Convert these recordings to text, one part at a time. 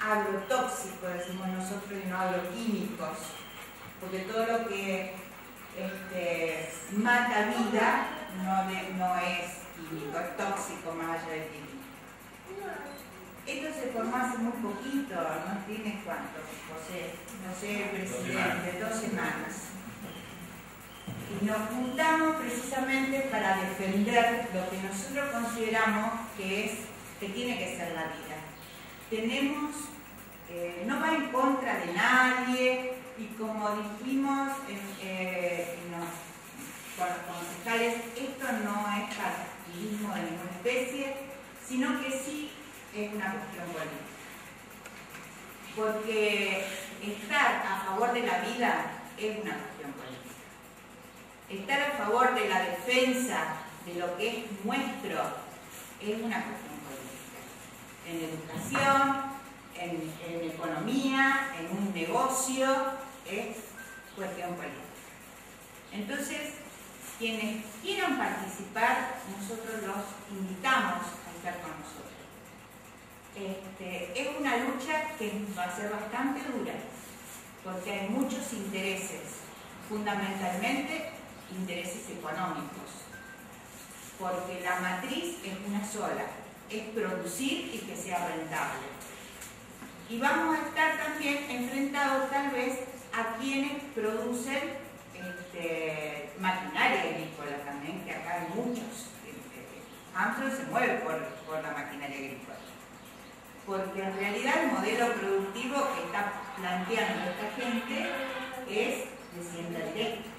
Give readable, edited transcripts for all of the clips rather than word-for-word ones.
agrotóxico, decimos nosotros, y no agroquímicos, porque todo lo que mata vida no es químico, es tóxico más allá de químico. Esto se formó hace muy poquito, no tiene cuánto, José, no sé, presidente, 2 semanas. Y nos juntamos precisamente para defender lo que nosotros consideramos que tiene que ser la vida. Tenemos, no va en contra de nadie, y como dijimos con los concejales, esto no es partidismo de ninguna especie, sino que sí es una cuestión política. Porque estar a favor de la vida es una cuestión política. Estar a favor de la defensa de lo que es nuestro es una cuestión política. En educación, en economía, en un negocio, es cuestión política. Entonces, quienes quieran participar, nosotros los invitamos a estar con nosotros. Es una lucha que va a ser bastante dura, porque hay muchos intereses, fundamentalmente intereses económicos, porque la matriz es una sola, es producir y que sea rentable. Y vamos a estar también enfrentados tal vez a quienes producen maquinaria agrícola también, que acá hay muchos. Armstrong se mueve por la maquinaria agrícola, porque en realidad el modelo productivo que está planteando esta gente es de siembra directa,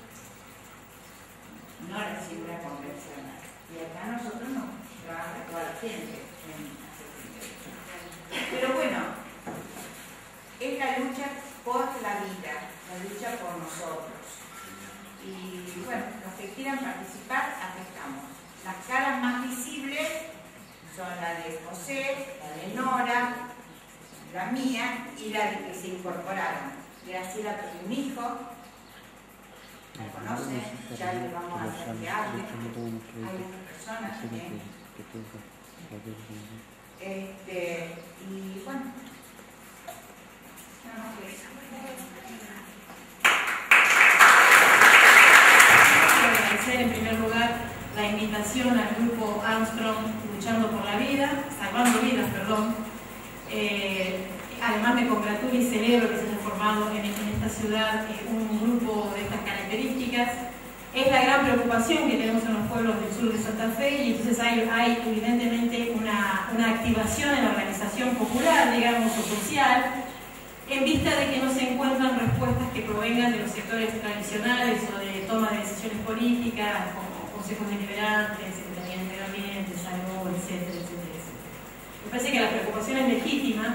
no la siembra convencional. Y acá nosotros no trabaja toda la gente en hacer siembra. Pero bueno, es la lucha por la vida, la lucha por nosotros. Y bueno, los que quieran participar, aquí estamos. Las caras más visibles son la de José, la de Nora, la mía y la de que se incorporaron. Graciela tiene un hijo, la conocen, ya le vamos a hacer que hable. Hay otras personas también. Y bueno, nada más que eso. En primer lugar, la invitación al grupo Armstrong Luchando por la Vida, Salvando Vidas, perdón. Además me congratulo y celebro que se haya formado en esta ciudad un grupo de estas características. Es la gran preocupación que tenemos en los pueblos del sur de Santa Fe, y entonces hay evidentemente una activación en la organización popular, digamos, o social, en vista de que no se encuentran respuestas que provengan de los sectores tradicionales o de toma de decisiones políticas, como consejos deliberantes, Secretaría de Medio Ambiente, Salud, etcétera, etcétera, etcétera. Me parece que la preocupación es legítima,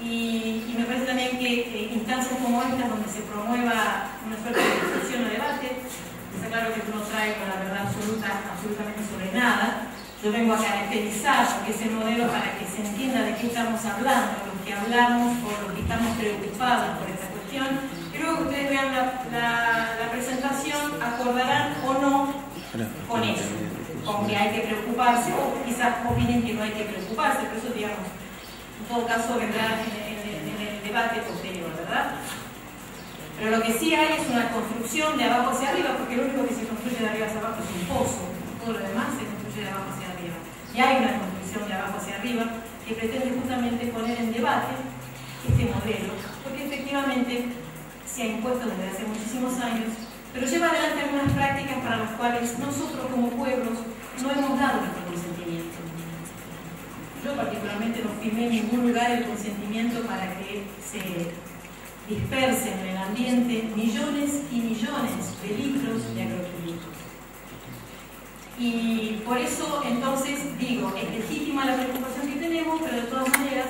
y me parece también que instancias como estas, donde se promueva una suerte de discusión o debate, está claro que tú no traigo la verdad absolutamente sobre nada. Yo vengo a caracterizar ese modelo para que se entienda de qué estamos hablando, los que hablamos o los que estamos preocupados por esta cuestión. Y luego que ustedes vean la presentación, acordarán o no con eso, con que hay que preocuparse, o quizás opinen que no hay que preocuparse, pero eso, digamos, en todo caso vendrá en el debate posterior, ¿verdad? Pero lo que sí hay es una construcción de abajo hacia arriba, porque lo único que se construye de arriba hacia abajo es un pozo, todo lo demás se construye de abajo hacia arriba. Y hay una construcción de abajo hacia arriba que pretende justamente poner en debate este modelo, porque efectivamente se ha impuesto desde hace muchísimos años, pero lleva adelante algunas prácticas para las cuales nosotros como pueblos no hemos dado nuestro consentimiento. Yo particularmente no firmé en ningún lugar el consentimiento para que se dispersen en el ambiente millones y millones de litros de agroquímicos. Y por eso, entonces, digo, es legítima la preocupación que tenemos, pero de todas maneras,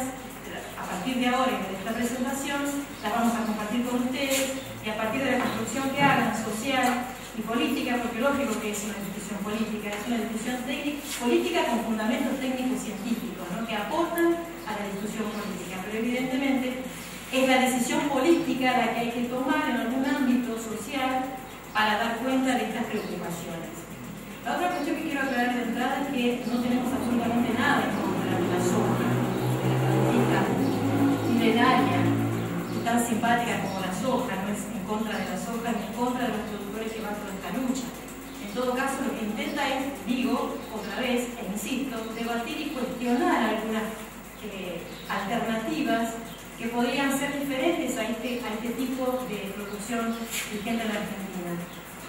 a partir de ahora y de esta presentación, la vamos a compartir con ustedes, y a partir de la construcción que hagan, social y política, porque lógico que es una discusión política, es una discusión política con fundamentos técnicos-científicos, ¿no?, que aportan a la discusión política, pero evidentemente es la decisión política la que hay que tomar en algún ámbito social para dar cuenta de estas preocupaciones. La otra cuestión que quiero aclarar de entrada es que no tenemos absolutamente nada en contra de la soja, de la plantita, ni milenaria y tan simpática como la soja, no es en contra de la soja ni en contra de los productores que van por esta lucha. En todo caso, lo que intenta es, digo, otra vez, e insisto, debatir y cuestionar algunas alternativas que podrían ser diferentes a este tipo de producción vigente en la Argentina.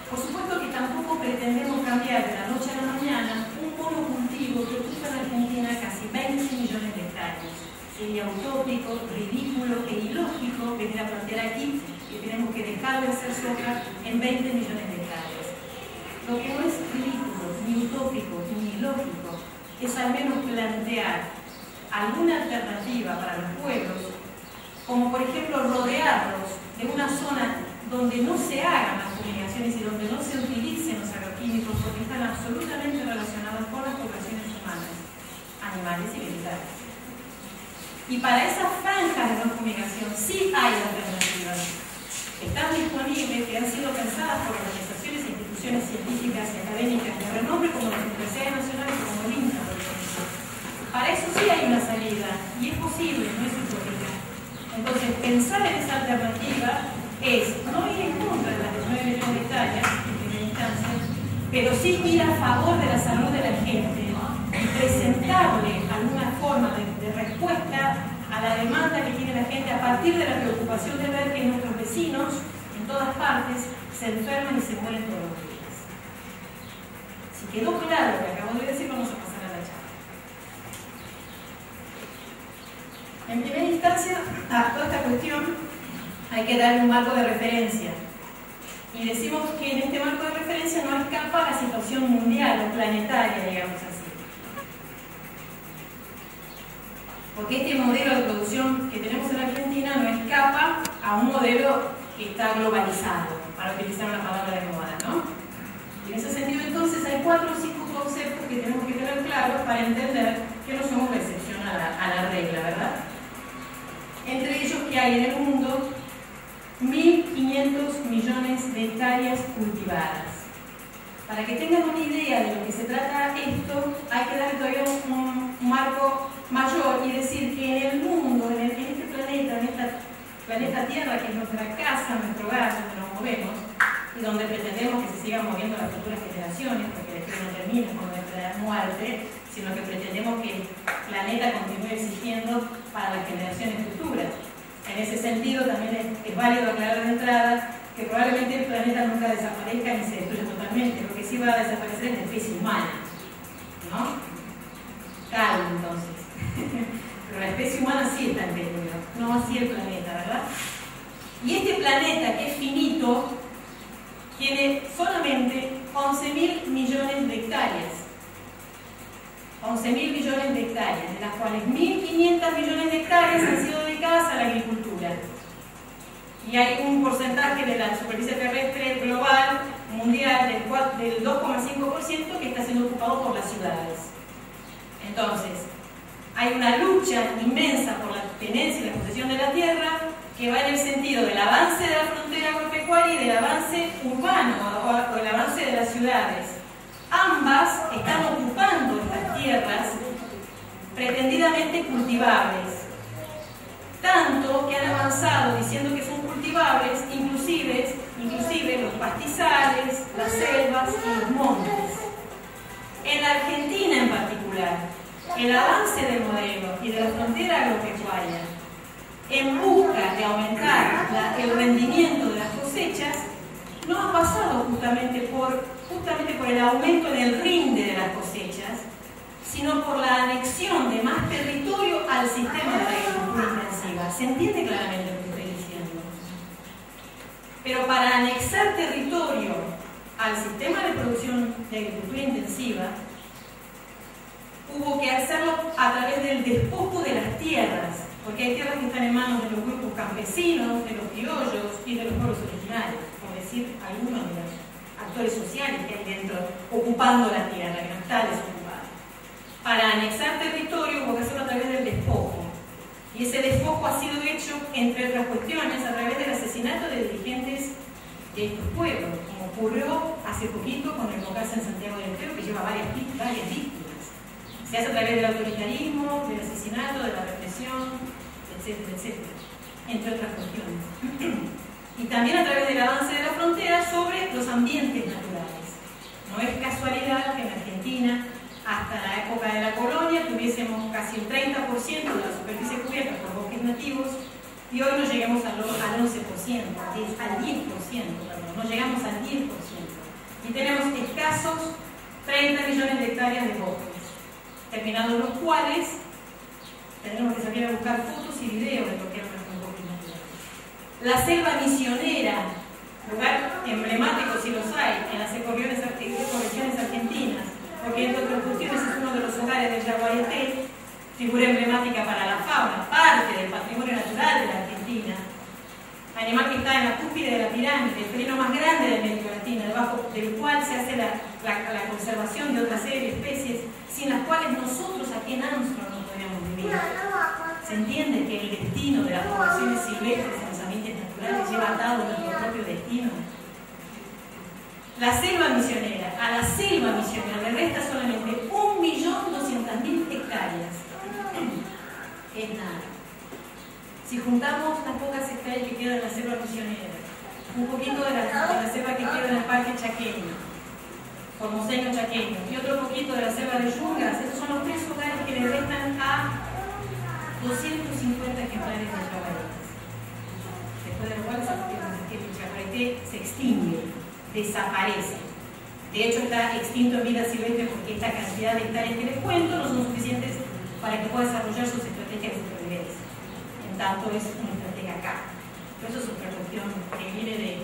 Por supuesto que tampoco pretendemos cambiar de la noche a la mañana un monocultivo que ocupa en Argentina casi 20 millones de hectáreas. Sería utópico, ridículo e ilógico venir a plantear aquí que tenemos que dejar de hacer soja en 20 millones de hectáreas. Lo que no es ridículo, ni utópico, ni ilógico, es al menos plantear alguna alternativa para los pueblos, como por ejemplo rodearlos de una zona donde no se hagan las fumigaciones y donde no se utilicen los agroquímicos, porque están absolutamente relacionados con las poblaciones humanas, animales y vegetales. Y para esas franjas de no fumigación sí hay alternativas. Están disponibles, que han sido pensadas por organizaciones e instituciones científicas y académicas de renombre como las universidades nacionales como el INTA, por ejemplo. Para eso sí hay una salida, y es posible, no es utópica. Entonces, pensar en esa alternativa es no ir en contra de las 19 millones de hectáreas en primera instancia, pero sí ir a favor de la salud de la gente y presentarle alguna forma de respuesta a la demanda que tiene la gente a partir de la preocupación de ver que nuestros vecinos en todas partes se enferman y se mueren todos los días. Si quedó claro lo que acabo de decir, vamos a pasar a la charla. En primera instancia, a toda esta cuestión hay que darle un marco de referencia. Y decimos que en este marco de referencia no escapa la situación mundial o planetaria, digamos así. Porque este modelo de producción que tenemos en Argentina no escapa a un modelo que está globalizado, para utilizar una palabra de moda, ¿no? Y en ese sentido, entonces, hay 4 o 5 conceptos que tenemos que tener claros para entender que no somos la excepción a la regla, ¿verdad? Entre ellos, que hay en el mundo 1.500 millones de hectáreas cultivadas. Para que tengan una idea de lo que se trata esto, hay que darle todavía un marco mayor y decir que en el mundo, en este planeta, en esta planeta Tierra, que es nuestra casa, nuestro hogar, donde nos movemos, y donde pretendemos que se sigan moviendo las futuras generaciones, porque después no termina con nuestra muerte, sino que pretendemos que el planeta continúe existiendo para las generaciones futuras. En ese sentido, también es válido aclarar de entrada que probablemente el planeta nunca desaparezca ni se destruya totalmente. Lo que sí va a desaparecer es la especie humana, ¿no? Calma, entonces. Pero la especie humana sí está en peligro, no así el planeta, ¿verdad? Y este planeta, que es finito, tiene solamente 11.000 millones de hectáreas. 11.000 millones de hectáreas, de las cuales 1.500 millones de hectáreas han sido dedicadas a la agricultura. Y hay un porcentaje de la superficie terrestre global, mundial, del 2,5% que está siendo ocupado por las ciudades. Entonces, hay una lucha inmensa por la tenencia y la posesión de la tierra que va en el sentido del avance de la frontera agropecuaria y del avance urbano o el avance de las ciudades. Ambas están ocupando estas tierras pretendidamente cultivables, tanto que han avanzado diciendo que son cultivables, inclusive los pastizales, las selvas y los montes. En la Argentina en particular, el avance del modelo y de la frontera agropecuaria en busca de aumentar el rendimiento de las cosechas no ha pasado justamente por el aumento en el rinde de las cosechas, sino por la anexión de más territorio al sistema de la agricultura intensiva. ¿Se entiende claramente lo que estoy diciendo? Pero para anexar territorio al sistema de producción de agricultura intensiva, hubo que hacerlo a través del despojo de las tierras, porque hay tierras que están en manos de los grupos campesinos, de los criollos y de los pueblos originarios, por decir algunos de los actores sociales que hay dentro ocupando la tierra, que no está desocupada. Para anexar territorio hubo que hacerlo a través del despojo. Y ese despojo ha sido hecho, entre otras cuestiones, a través del asesinato de dirigentes de estos pueblos, como ocurrió hace poquito con el Cocasa en Santiago del Estero, que lleva varias víctimas. Se hace a través del autoritarismo, del asesinato, de la represión, etcétera, etcétera. entre otras cuestiones. Y también a través del avance de la frontera sobre los ambientes naturales. No es casualidad que en Argentina, hasta la época de la colonia, tuviésemos casi el 30% de la superficie cubierta por bosques nativos, y hoy no lleguemos al 11%, al 10%, perdón, no llegamos al 10%. Y tenemos escasos 30 millones de hectáreas de bosques, terminados los cuales tendremos que salir a buscar fotos y videos de lo que eran nuestros bosques naturales. La selva misionera, lugar emblemático si los hay, en las ecorregiones argentinas, porque entre otras cuestiones es uno de los hogares del yaguareté, figura emblemática para la fauna, parte del patrimonio natural de la Argentina, animal que está en la cúspide de la pirámide, el felino más grande de América Latina, debajo del cual se hace la conservación de otra serie de especies, sin las cuales nosotros aquí en Armstrong no podríamos vivir. Se entiende que el destino de las poblaciones silvestres en los ambientes naturales lleva atado nuestro propio destino. La selva misionera, a la selva misionera le resta solamente 1.200.000 hectáreas. Es nada. Si juntamos las pocas hectáreas que quedan en la selva misionera, un poquito de la selva que queda en el parque chaqueño, formoseño chaqueño, y otro poquito de la selva de Yungas, esos son los 3 hogares que le restan a 250 ejemplares de yaguaretes. Después de lo cual el yaguareté se extingue, desaparece. De hecho está extinto en vida silvestre porque esta cantidad de hectáreas que les cuento no son suficientes para que pueda desarrollar sus estrategias de supervivencia. En tanto es una estrategia acá. Pero eso es otra cuestión que viene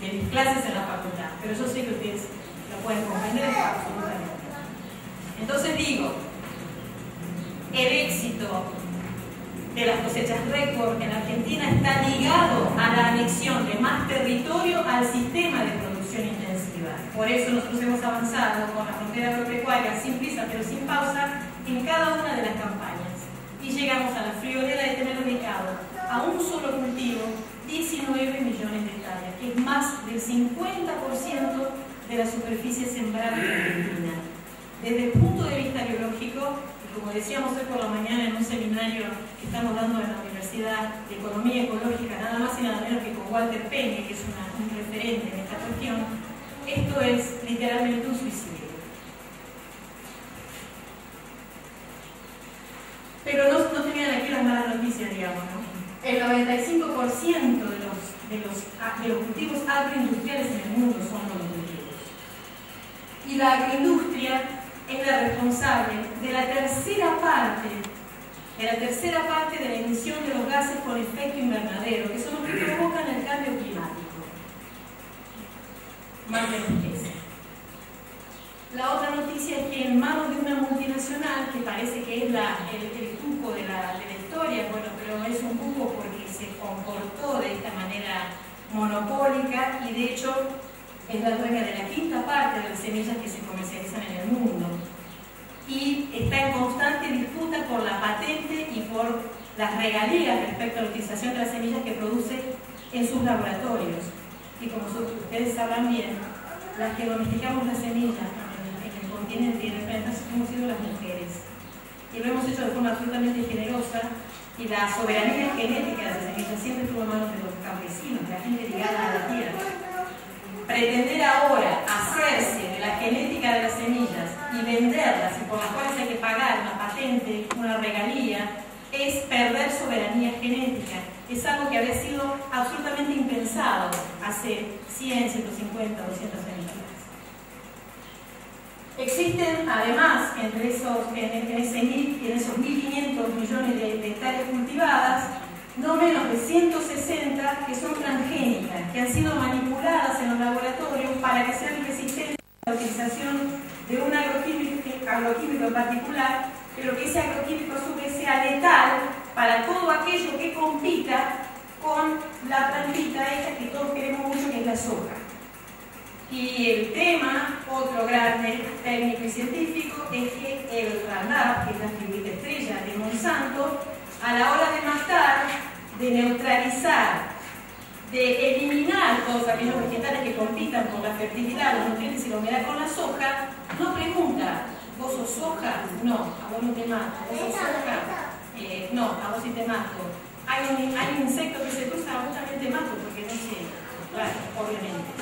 de mis clases en la facultad. Pero yo sé que ustedes lo pueden comprender absolutamente. Entonces digo, el éxito de las cosechas récord en Argentina está ligado a la anexión de más territorio al sistema de producción intensiva. Por eso nosotros hemos avanzado con la frontera agropecuaria sin prisa pero sin pausa en cada una de las campañas. Y llegamos a la friolera de tener ubicado a un solo cultivo 19 millones de hectáreas, que es más del 50% de la superficie sembrada en Argentina. Desde el punto de vista biológico, como decíamos hoy por la mañana en un seminario que estamos dando en la Universidad de Economía Ecológica, nada más y nada menos que con Walter Peña, que es un referente en esta cuestión, esto es literalmente un suicidio. Pero no tenían aquí las malas noticias, digamos, ¿no? El 95% de los cultivos agroindustriales en el mundo son monocultivos. Y la agroindustria es la responsable de la tercera parte de la emisión de los gases con efecto invernadero, que son los que provocan el cambio climático. Más o menos eso. La otra noticia es que en manos de una multinacional, que parece que es el cuco de la historia, bueno, pero es un cuco porque se comportó de esta manera monopólica y de hecho es la dueña de la 5ª parte de las semillas que se comercializan en el mundo. Y está en constante disputa por la patente y por las regalías respecto a la utilización de las semillas que produce en sus laboratorios. Y como ustedes sabrán bien, las que domesticamos las semillas en el continente y en el planeta hemos sido las mujeres. Y lo hemos hecho de forma absolutamente generosa, y la soberanía genética de las semillas siempre estuvo en manos de los campesinos, de la gente ligada a la tierra. Pretender ahora hacerse de la genética de las semillas y venderlas, y por las cuales hay que pagar una patente, una regalía, es perder soberanía genética. Es algo que había sido absolutamente impensado hace 100, 150, 200 años atrás. Existen además en esos 1.500 millones de hectáreas cultivadas no menos de 160 que son transgénicas, que han sido manipuladas en los laboratorios para que sean resistentes a la utilización de un agroquímico en particular, pero que ese agroquímico a su vez sea letal para todo aquello que compita con la plantita esta que todos queremos mucho, que es la soja. Y el tema, otro grande técnico y científico, es que el Roundup, que es la figurita estrella de Monsanto, a la hora de matar, de neutralizar, de eliminar todos aquellos vegetales que compitan por la fertilidad, los nutrientes y la humedad con la soja, no pregunta, ¿vos sos soja? No, a vos no te mato. ¿Vos sos soja? No, a vos sí te mato. hay un insecto que se cruza, justamente mato, porque no sé, claro, obviamente,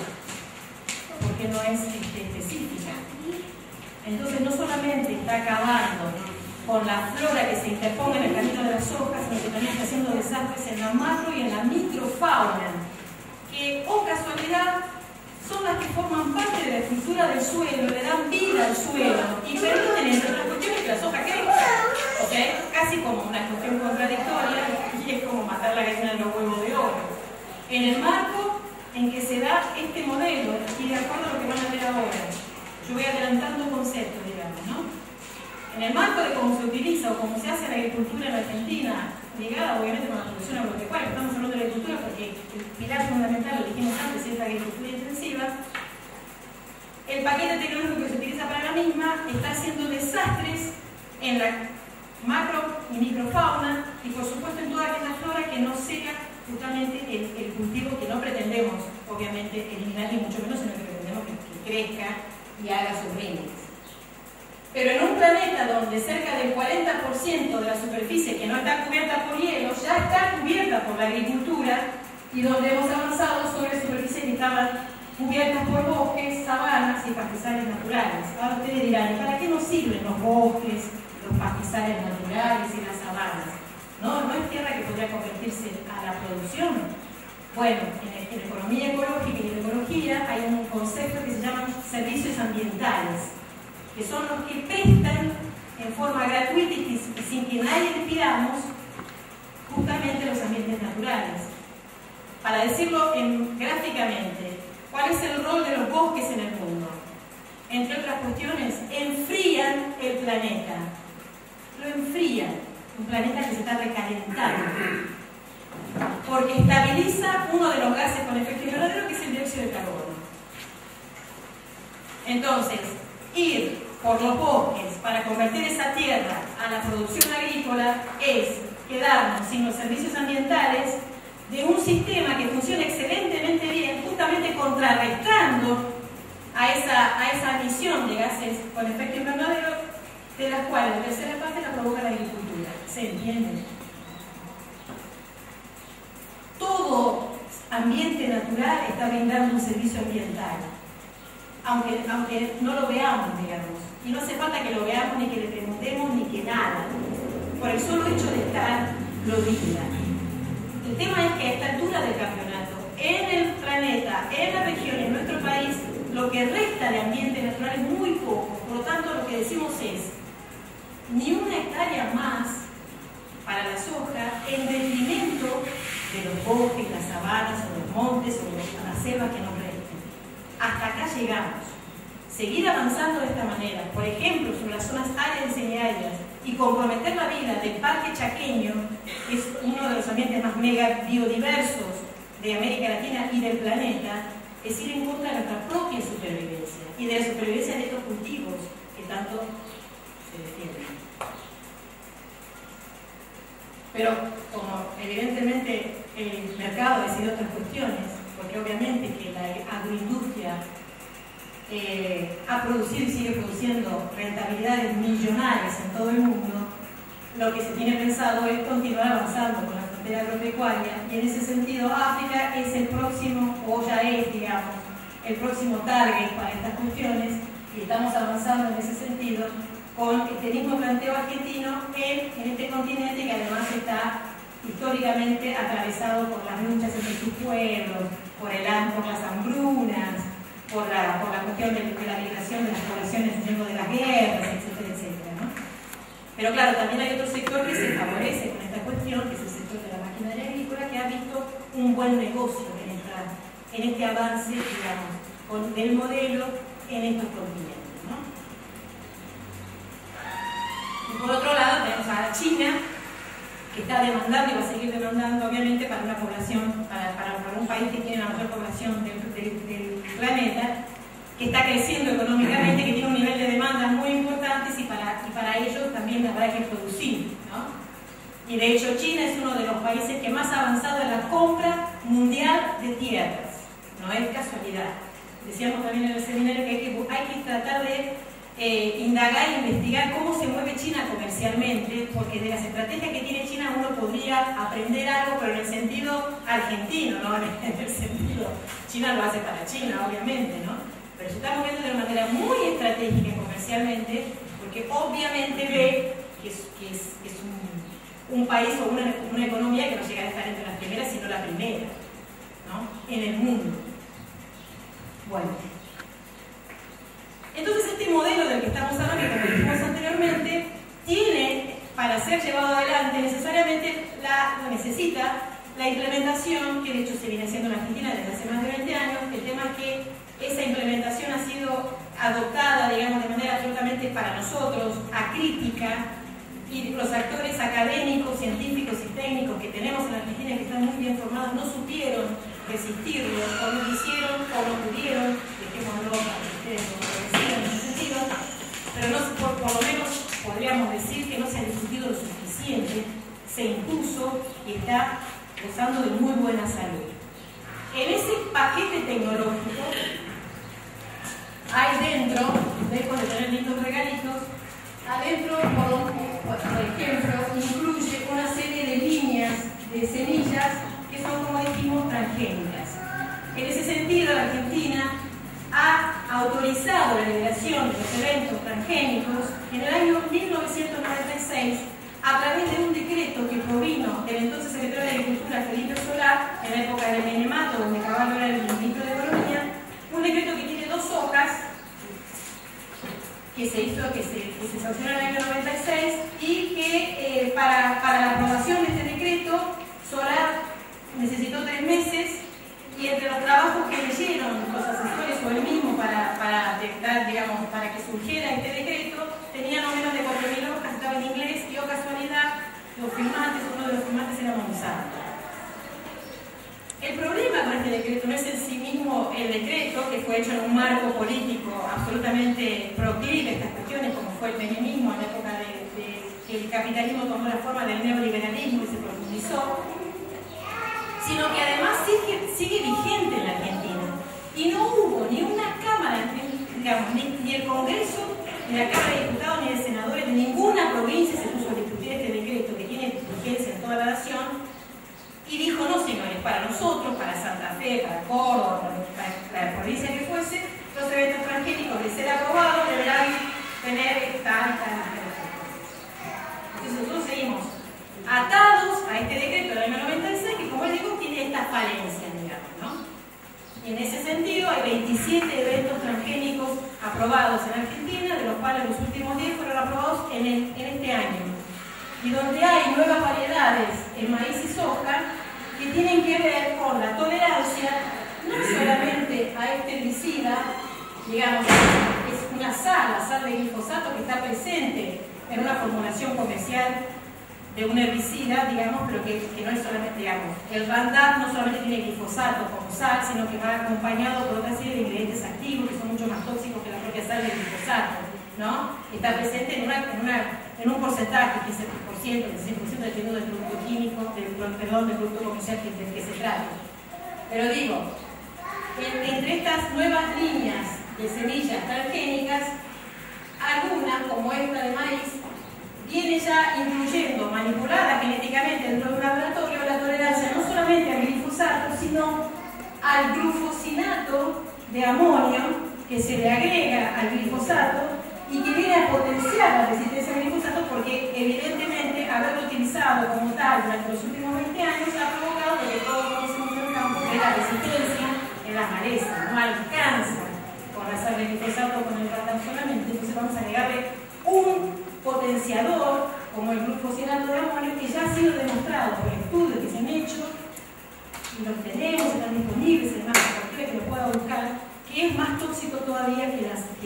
porque no es específica. Entonces no solamente está acabando con la flora que se interponga en el camino de las hojas, sino que también está haciendo desastres en la macro y en la microfauna, que, oh casualidad, son las que forman parte de la estructura del suelo, le dan vida al suelo y permiten, entre otras cuestiones, que las hojas crezcan. O sea, es casi como una cuestión contradictoria y es como matar la gallina de los huevos de oro. En el marco en que se da este modelo, y de acuerdo a lo que van a ver ahora, yo voy adelantando conceptos, digamos, ¿no? En el marco de cómo se utiliza o cómo se hace la agricultura en la Argentina, ligada obviamente con la producción agropecuaria, estamos hablando de la agricultura porque el pilar fundamental, lo dijimos antes, es la agricultura intensiva. El paquete tecnológico que se utiliza para la misma está haciendo desastres en la macro y microfauna y por supuesto en toda aquella flora que no sea justamente el cultivo que no pretendemos obviamente eliminar, ni mucho menos, sino que pretendemos que crezca y haga sus límites. Pero en un planeta donde cerca del 40% de la superficie que no está cubierta por hielo ya está cubierta por la agricultura y donde hemos avanzado sobre superficies que estaban cubiertas por bosques, sabanas y pastizales naturales. Ahora ustedes dirán, ¿y para qué nos sirven los bosques, los pastizales naturales y las sabanas? No es tierra que podría convertirse a la producción. Bueno, en economía ecológica y en ecología hay un concepto que se llama servicios ambientales, que son los que prestan en forma gratuita y sin que nadie les pidamos justamente los ambientes naturales. Para decirlo gráficamente, ¿cuál es el rol de los bosques en el mundo? Entre otras cuestiones, enfrían el planeta. Lo enfrían, un planeta que se está recalentando, porque estabiliza uno de los gases con efecto invernadero, que es el dióxido de carbono. Entonces, ir por los bosques para convertir esa tierra a la producción agrícola es quedarnos sin los servicios ambientales de un sistema que funciona excelentemente bien, justamente contrarrestando a esa emisión de gases con efecto invernadero, de las cuales la tercera parte la provoca la agricultura. ¿Se entiende? Todo ambiente natural está brindando un servicio ambiental, aunque no lo veamos, digamos. Y no hace falta que lo veamos, ni que le preguntemos, ni que nada. Por el solo hecho de estar, lo brinda. El tema es que a esta altura del campeonato, en el planeta, en la región, en nuestro país, lo que resta de ambiente natural es muy poco. Por lo tanto, lo que decimos es, ni una hectárea más para la soja en detrimento de los bosques, las sabanas, o los montes, o las selvas que nos resten. Hasta acá llegamos. Seguir avanzando de esta manera, por ejemplo, sobre las zonas áreas y semiáridas, y comprometer la vida del parque chaqueño, que es uno de los ambientes más mega biodiversos de América Latina y del planeta, es ir en contra de nuestra propia supervivencia y de la supervivencia de estos cultivos que tanto se defienden. Pero como evidentemente el mercado decide otras cuestiones, porque obviamente que la agroindustria ha producido y sigue produciendo rentabilidades millonarias en todo el mundo, lo que se tiene pensado es continuar avanzando con la frontera agropecuaria, y en ese sentido África es el próximo, o ya es, digamos, el próximo target para estas cuestiones, y estamos avanzando en ese sentido con este mismo planteo argentino en este continente que además está históricamente atravesado por las luchas entre sus pueblos, por las hambrunas, por la cuestión de la migración de las poblaciones huyendo de las guerras, etcétera, etcétera, ¿no? Pero claro, también hay otro sector que se favorece con esta cuestión, que es el sector de la maquinaria agrícola, que ha visto un buen negocio en este avance, digamos, del modelo en estos continentes, ¿no? Y por otro lado tenemos a China, que está demandando y va a seguir demandando, obviamente, para una población, para un país que tiene la mayor población del planeta, que está creciendo económicamente, que tiene un nivel de demandas muy importantes, y para ellos también habrá que producir, ¿no? Y de hecho China es uno de los países que más ha avanzado en la compra mundial de tierras, no es casualidad. Decíamos también en el seminario que hay que tratar de indagar e investigar cómo se mueve China comercialmente, porque de las estrategias que tiene China uno podría aprender algo, pero en el sentido argentino, ¿no? En el sentido, China lo hace para China, obviamente, ¿no? Pero se está moviendo de una manera muy estratégica comercialmente, porque obviamente ve que es un país o una economía que no llega a estar entre las primeras, sino la primera, ¿no? En el mundo. Bueno. Entonces este modelo del que estamos hablando, que como dijimos anteriormente, tiene, para ser llevado adelante, necesariamente necesita la implementación, que de hecho se viene haciendo en Argentina desde hace más de 20 años. El tema es que esa implementación ha sido adoptada, digamos, de manera absolutamente para nosotros, acrítica, y los actores académicos, científicos y técnicos que tenemos en Argentina, que están muy bien formados, no supieron resistirlo, o no quisieron, o no pudieron, dejémoslo para que ustedes lo decidan en ese sentido, pero no, por lo menos podríamos decir que no se ha discutido lo suficiente, se impuso y está gozando de muy buena salud. En ese paquete tecnológico hay dentro, lejos de tener lindos regalitos, adentro, por ejemplo, incluye una serie de líneas de semillas que son, como dijimos, transgénicas. En ese sentido, la Argentina ha autorizado la liberación de los eventos transgénicos en el año 1996 a través de un decreto que provino del entonces secretario de Agricultura, Felipe Solá, en la época del Menemato, donde Caballo era el ministro de Economía, un decreto que tiene 2 hojas, que se sancionó en el año 96 y que para la aprobación de este decreto Solá necesitó 3 meses, y entre los trabajos que leyeron los asesores o él mismo para detectar, digamos, para que surgiera este decreto, tenía no menos de 4.000 hojas, estaba en inglés, y oh casualidad, los firmantes, uno de los firmantes era Monsanto. El problema con este decreto no es en sí mismo el decreto, que fue hecho en un marco político absolutamente proclive a estas cuestiones, como fue el menemismo en la época que el capitalismo tomó la forma del neoliberalismo y se profundizó, sino que además sigue vigente en la Argentina. Y no hubo ni una Cámara, digamos, ni el Congreso, ni la Cámara de Diputados, ni de Senadores de ninguna provincia se puso a discutir este decreto que tiene vigencia en toda la nación, y dijo: no, señores, para nosotros, para Santa Fe, para Córdoba, para la provincia que fuese, los eventos transgénicos de ser aprobados deberán tener esta. Entonces nosotros seguimos atados a este decreto del año 96, que, como les digo, tiene esta falencia, digamos, ¿no? En ese sentido, hay 27 eventos transgénicos aprobados en Argentina, de los cuales los últimos 10 fueron aprobados en este año. Y donde hay nuevas variedades en maíz y soja que tienen que ver con la tolerancia no solamente a este herbicida, digamos, es una sal, la sal de glifosato, que está presente en una formulación comercial de un herbicida, digamos, pero que no es solamente, digamos, el Roundup no solamente tiene glifosato como sal, sino que va acompañado por otra serie de ingredientes activos que son mucho más tóxicos que la propia sal de glifosato, ¿no? Está presente en un porcentaje, 15%, 16%, dependiendo del producto químico, del producto comercial del que se trata. Pero digo, entre estas nuevas líneas de semillas transgénicas, algunas, como esta de maíz, viene ya incluyendo, manipulada genéticamente dentro de un laboratorio, la tolerancia no solamente al glifosato, sino al glufosinato de amonio que se le agrega al glifosato y que viene a potenciar la resistencia al glifosato, porque evidentemente haberlo utilizado como tal durante los últimos 20 años ha provocado lo que todos conocemos en el campo, que es la resistencia en las malezas. No alcanza con la sal de glifosato o con el Roundup solamente, entonces vamos a agregarle un potenciador como el glufosinato de amonio, que ya ha sido demostrado por estudios que se han hecho, y los tenemos, están disponibles, además, para cualquiera que lo pueda buscar, que es más tóxico todavía que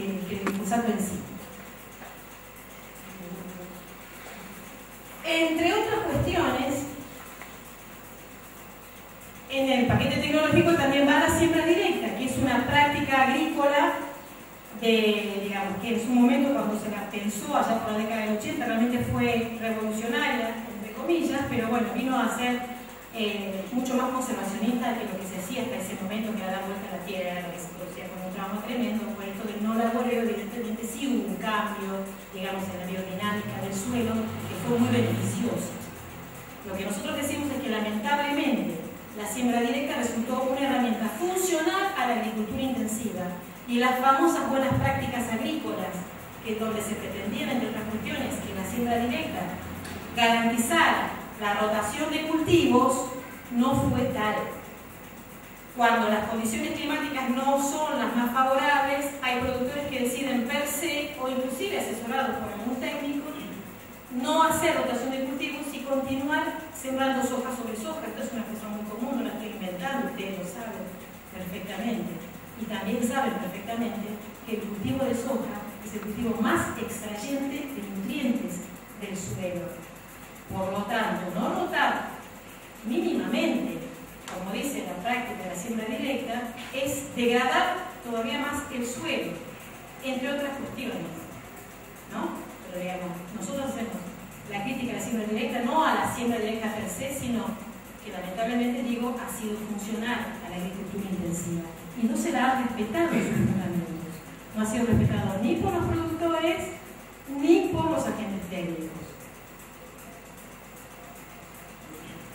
el glifosato en sí. Entre otras cuestiones, en el paquete tecnológico también va la siembra directa, que es una práctica agrícola digamos, que en su momento, cuando se la pensó allá por la década del 80, realmente fue revolucionaria, entre comillas, pero bueno, vino a ser mucho más conservacionista que lo que se hacía hasta ese momento, que era dar vuelta a la la tierra, que se producía con un trauma tremendo, por esto del no laboreo, evidentemente sí hubo un cambio, digamos, en la biodinámica del suelo, que fue muy beneficioso. Lo que nosotros decimos es que lamentablemente la siembra directa resultó una herramienta funcional a la agricultura intensiva y las famosas buenas prácticas agrícolas, que donde se pretendían, entre otras cuestiones, que la siembra directa garantizara la rotación de cultivos, no fue tal. Cuando las condiciones climáticas no son las más favorables, hay productores que deciden per se, o inclusive asesorados por algún técnico, no hacer rotación de cultivos y continuar sembrando soja sobre soja. Esto es una cosa muy común, no la estoy inventando, ustedes lo saben perfectamente. Y también saben perfectamente que el cultivo de soja es el cultivo más extrayente de nutrientes del suelo. Por lo tanto, no rotar mínimamente, como dice la práctica de la siembra directa, es degradar todavía más el suelo, entre otras cuestiones, ¿no? Pero digamos, nosotros hacemos la crítica a la siembra directa, no a la siembra directa per se, sino que lamentablemente, digo, ha sido funcional a la agricultura intensiva y no se la ha respetado sus fundamentos. No ha sido respetado ni por los productores ni por los agentes técnicos.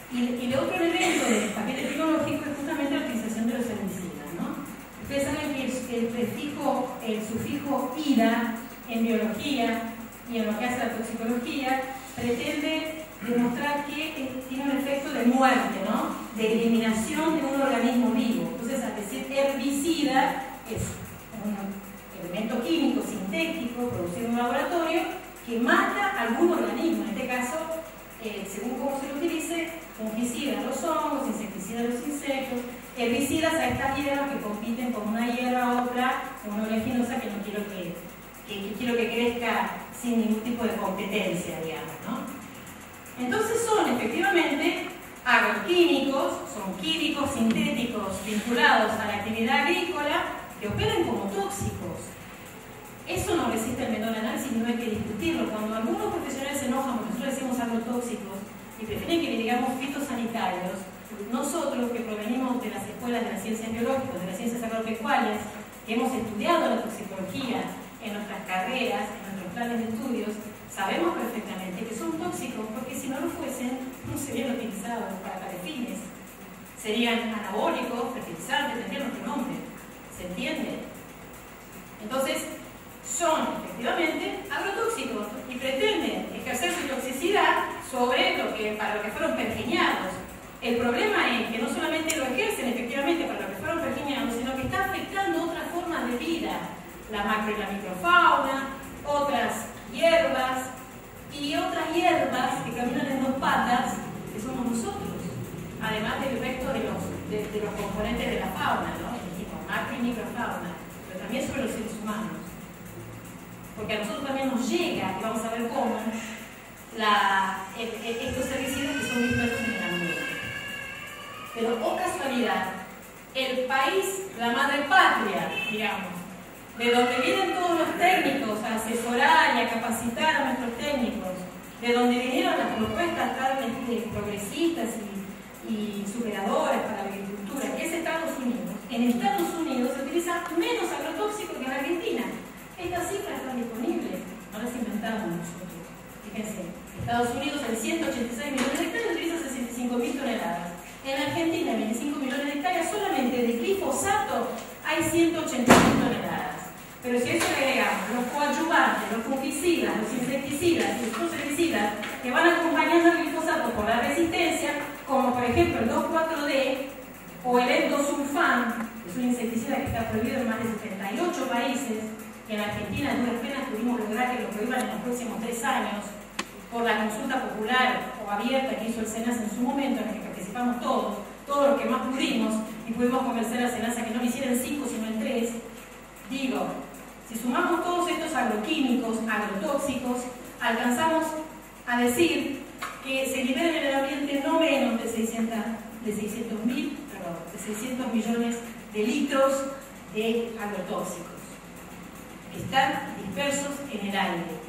Y el otro elemento del paquete tecnológico es justamente la utilización de los herbicidas, ¿no? Ustedes saben que el sufijo ida en biología y en lo que hace la toxicología pretende demostrar que tiene un efecto de muerte, ¿no? De eliminación de un organismo vivo. Entonces, al decir herbicida, es un elemento químico sintético producido en un laboratorio que mata algún organismo, en este caso, según cómo se lo utilice, fungicidas a los hongos, insecticidas a los insectos, herbicidas a estas hierbas que compiten con una hierba u otra, una oleaginosa que no quiero que crezca sin ningún tipo de competencia, digamos, ¿no? Entonces son efectivamente agroquímicos, son químicos sintéticos vinculados a la actividad agrícola que operan como tóxicos. Eso no resiste el menor análisis y no hay que discutirlo. Cuando algunos profesionales se enojan porque nosotros decimos agrotóxicos y prefieren que le digamos fitosanitarios, nosotros que provenimos de las escuelas de las ciencias biológicas, de las ciencias agropecuarias, que hemos estudiado la toxicología en nuestras carreras, en nuestros planes de estudios, sabemos perfectamente que son tóxicos porque si no lo fuesen, no serían utilizados para tales fines. Serían anabólicos, fertilizantes, tendrían otro nombre. ¿Se entiende? Entonces, son efectivamente agrotóxicos y pretenden ejercer su toxicidad para lo que fueron pergeñados. El problema es que no solamente lo ejercen efectivamente para lo que fueron pergeñados, sino que está afectando otras formas de vida, la macro y la microfauna, otras hierbas y otras hierbas que caminan en dos patas, que somos nosotros, además del resto de los componentes de la fauna, ¿no? Dijimos macro y microfauna, pero también sobre los seres humanos. Porque a nosotros también nos llega, y vamos a ver cómo, estos herbicidas que son dispersos en el ambiente. Pero, oh casualidad, el país, la madre patria, digamos, de donde vienen todos los técnicos a asesorar y a capacitar a nuestros técnicos, de donde vinieron las propuestas tan progresistas y superadoras para la agricultura, que es Estados Unidos. En Estados Unidos se utiliza menos agrotóxico que en Argentina. Estas cifras están disponibles, no las inventamos nosotros. Fíjense, Estados Unidos en 186 millones de hectáreas utiliza 65.000 toneladas. En Argentina, 25 millones de hectáreas, solamente de glifosato hay 180.000 toneladas. Pero si a eso le agregamos los coadyuvantes, los fungicidas, los insecticidas y los herbicidas que van acompañando al glifosato por la resistencia, como por ejemplo el 2,4-D o el endosulfán, que es un insecticida que está prohibido en más de 78 países, que en Argentina a duras penas pudimos lograr que lo prohíban en los próximos 3 años, por la consulta popular o abierta que hizo el SENASA en su momento, en la que participamos todos los que más pudimos, y pudimos convencer al SENASA que no lo hiciera en 5 sino en 3. Digo, si sumamos todos estos agroquímicos, agrotóxicos, alcanzamos a decir que se liberan en el ambiente no menos de 600 millones de litros de agrotóxicos que están dispersos en el aire.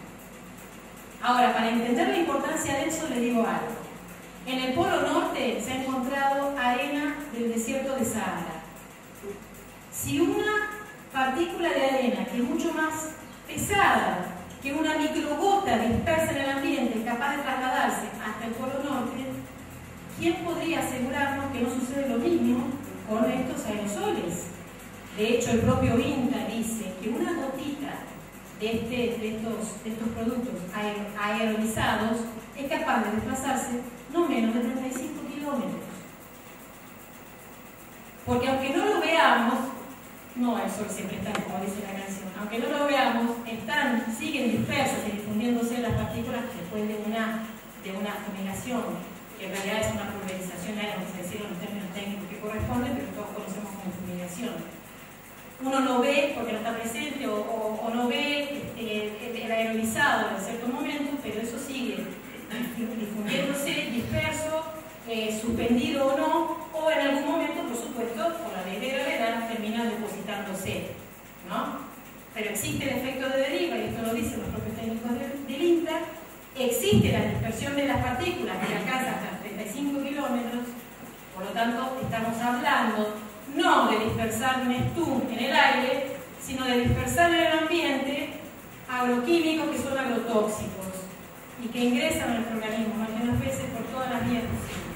Ahora, para entender la importancia de eso, les digo algo. En el Polo Norte se ha encontrado arena del desierto de Sahara. Si una partícula de arena, que es mucho más pesada que una microgota dispersa en el ambiente, capaz de trasladarse hasta el Polo Norte, ¿quién podría asegurarnos que no sucede lo mismo con estos aerosoles? De hecho, el propio INTA dice que una gotita de estos productos aerolizados es capaz de desplazarse no menos de 35 kilómetros. Porque aunque no lo veamos, no el sol siempre está, como dice la canción, aunque no lo veamos, siguen dispersas y difundiéndose las partículas después de una fumigación, que en realidad es una pulverización aérea, no sé decirlo en los términos técnicos que corresponden, pero todos conocemos como fumigación. Uno no ve porque no está presente o no ve el aerolizado en cierto momento, pero eso sigue difundiéndose, disperso, suspendido o no, o en algún momento, por supuesto, por la ley de gravedad, termina depositándose, ¿no? Pero existe el efecto de deriva, y esto lo dicen los propios técnicos del INTA, existe la dispersión de las partículas que alcanza hasta 35 kilómetros, por lo tanto, estamos hablando no de dispersar Neptune en el aire, sino de dispersar en el ambiente agroquímicos que son agrotóxicos y que ingresan a nuestro organismo algunas veces por todas las vías posibles.